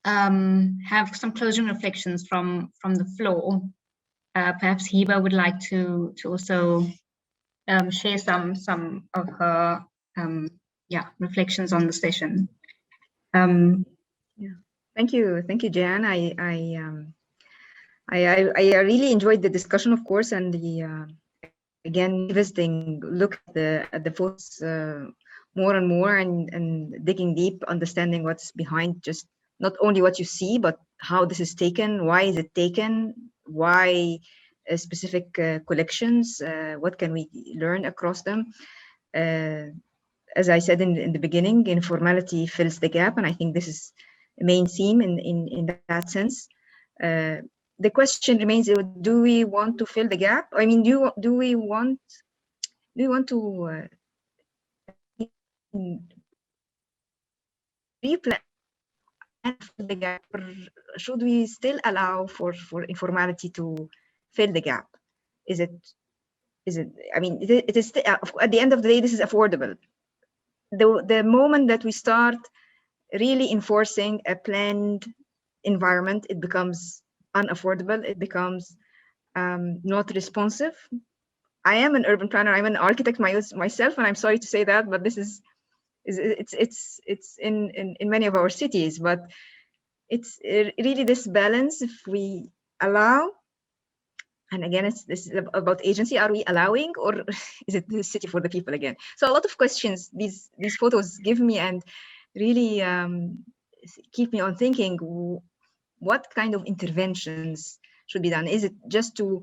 have some closing reflections from the floor. Perhaps Hiba would like to also share some of her reflections on the session. Thank you, Jan. I really enjoyed the discussion, of course, and the again visiting look at the photos more and more, and digging deep, understanding what's behind just not only what you see, but how this is taken, why is it taken, why specific collections, what can we learn across them. As I said in the beginning, informality fills the gap, and I think this is the main theme in that sense. The question remains: do we want to fill the gap? I mean, do we want to replan the gap, or should we still allow for informality to fill the gap? Is it? I mean, it is at the end of the day, this is affordable. the moment that we start really enforcing a planned environment, it becomes unaffordable, it becomes not responsive. I am an urban planner, I'm an architect myself, and I'm sorry to say that, but this is it's in many of our cities, but it's really this balance. If we allow, and again, this is about agency. Are we allowing, or is it the city for the people again? So a lot of questions these photos give me, and really keep me on thinking, what kind of interventions should be done? Is it just to,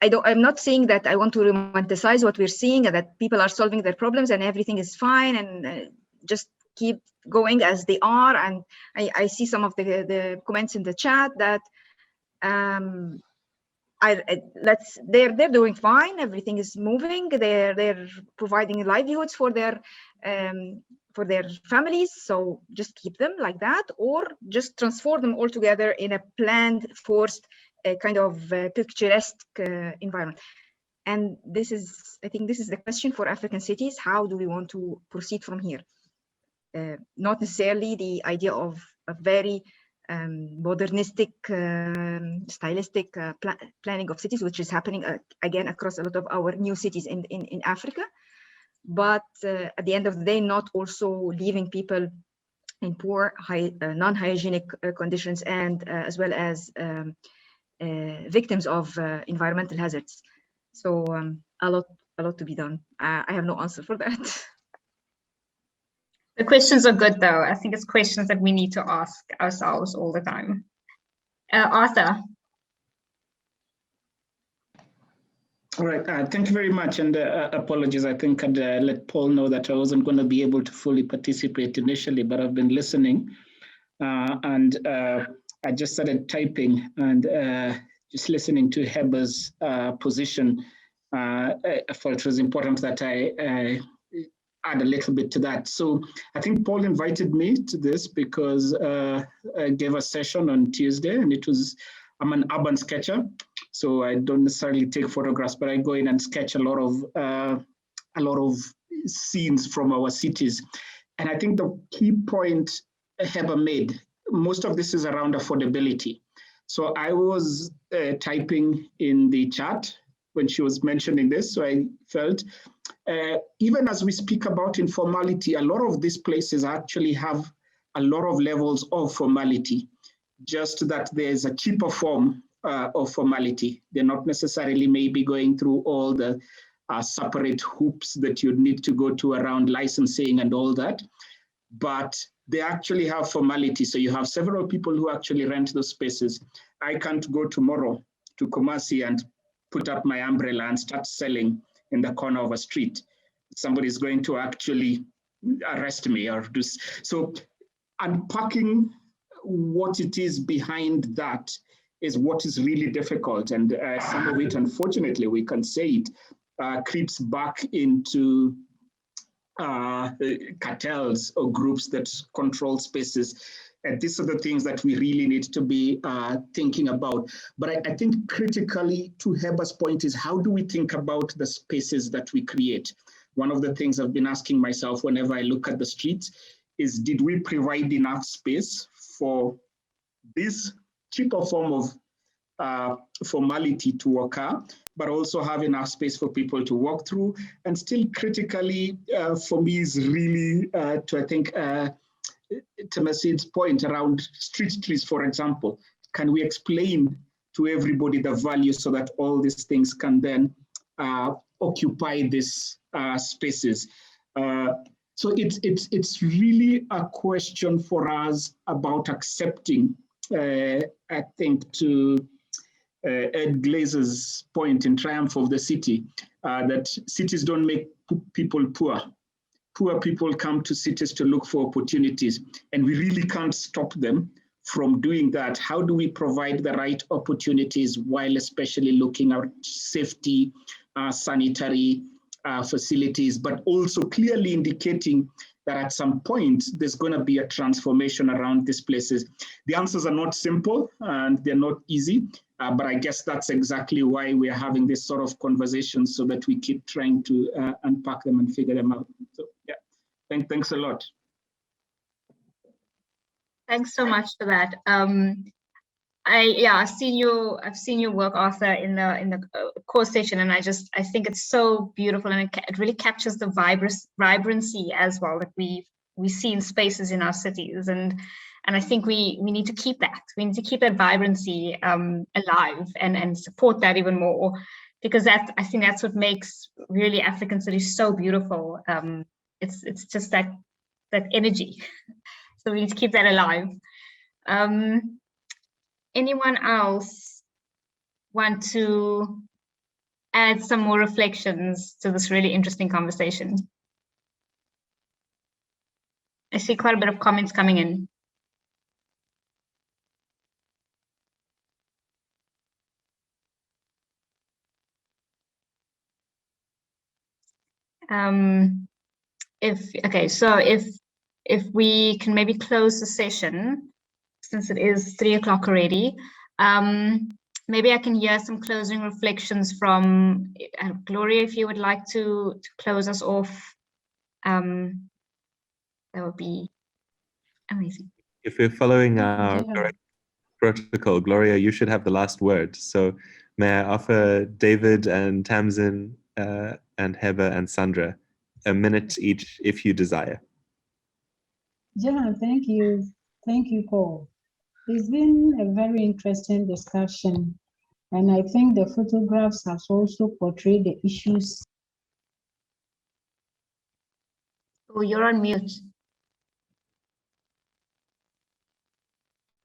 I'm not saying that I want to romanticize what we're seeing and that people are solving their problems and everything is fine and just keep going as they are. And I see some of the comments in the chat that they're doing fine, everything is moving, they're providing livelihoods for their families, so just keep them like that, or just transform them all together in a planned, forced kind of picturesque environment. And I think this is the question for African cities. How do we want to proceed from here? Not necessarily the idea of a very modernistic, stylistic planning of cities, which is happening again across a lot of our new cities in Africa. But at the end of the day, not also leaving people in poor, non-hygienic conditions, and as well as victims of environmental hazards. So a lot to be done. I have no answer for that. The questions are good, though. I think it's questions that we need to ask ourselves all the time. Arthur. All right, thank you very much, and apologies. I think I'd let Paul know that I wasn't going to be able to fully participate initially, but I've been listening, and I just started typing and just listening to Heba's position. I thought it was important that I add a little bit to that. So I think Paul invited me to this because I gave a session on Tuesday, and I'm an urban sketcher. So I don't necessarily take photographs, but I go in and sketch a lot of scenes from our cities. And I think the key point Heba made, most of this is around affordability. So I was typing in the chat when she was mentioning this, so I felt, even as we speak about informality, a lot of these places actually have a lot of levels of formality, just that there's a cheaper form of formality. They're not necessarily maybe going through all the separate hoops that you'd need to go to around licensing and all that, but they actually have formality. So you have several people who actually rent those spaces. I can't go tomorrow to Kumasi and put up my umbrella and start selling in the corner of a street. Somebody's going to actually arrest me or do so. Unpacking what it is behind that is what is really difficult, and some of it, unfortunately, we can say it, creeps back into cartels or groups that control spaces. And these are the things that we really need to be thinking about. But I think critically, to Heba's point, is how do we think about the spaces that we create? One of the things I've been asking myself whenever I look at the streets is, did we provide enough space for this cheaper form of formality to occur, but also have enough space for people to walk through? And still critically, for me, is really to, I think, to Masid's point around street trees, for example. Can we explain to everybody the value so that all these things can then occupy these spaces? So it's really a question for us about accepting, I think, to Ed Glazer's point in Triumph of the City, that cities don't make people poor. Poor people come to cities to look for opportunities, and we really can't stop them from doing that. How do we provide the right opportunities while especially looking at safety, sanitary facilities, but also clearly indicating that at some point there's going to be a transformation around these places? The answers are not simple and they're not easy, but I guess that's exactly why we're having this sort of conversation, so that we keep trying to unpack them and figure them out. So, yeah, Thanks a lot. Thanks so much for that. I've seen your work, Arthur, in the course session, and I think it's so beautiful, and it really captures the vibrancy as well that we see in spaces in our cities, and I think we need to keep that. We need to keep that vibrancy alive and support that even more, because I think that's what makes really African cities so beautiful. It's just that energy. So we need to keep that alive. Anyone else want to add some more reflections to this really interesting conversation? I see quite a bit of comments coming in. If we can maybe close the session, since it is 3 o'clock already, maybe I can hear some closing reflections from Gloria, if you would like to close us off. That would be amazing. If we're following our correct protocol, Gloria, you should have the last word. So may I offer David and Tamsin and Heba and Sandra a minute each if you desire. Yeah, thank you. Thank you, Paul. It's been a very interesting discussion, and I think the photographs have also portrayed the issues. Oh, you're on mute.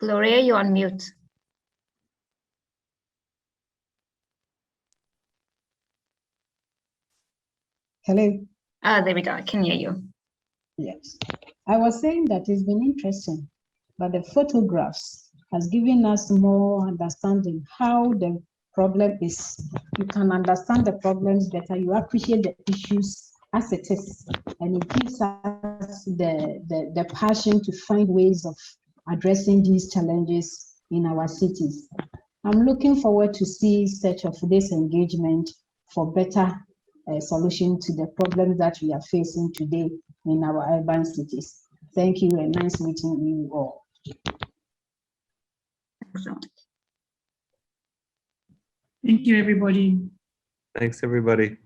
Gloria, you're on mute. Hello. There we go. I can hear you. Yes. I was saying that it's been interesting, but the photographs has given us more understanding how the problem is. You can understand the problems better. You appreciate the issues as it is, and it gives us the passion to find ways of addressing these challenges in our cities. I'm looking forward to see such of this engagement for better solution to the problems that we are facing today in our urban cities. Thank you, and nice meeting you all. Excellent. Thank you, everybody. Thanks, everybody.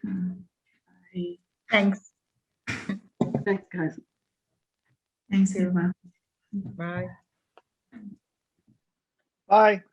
Bye. Thanks. Thanks, guys. Thanks, Eva. Bye. Bye.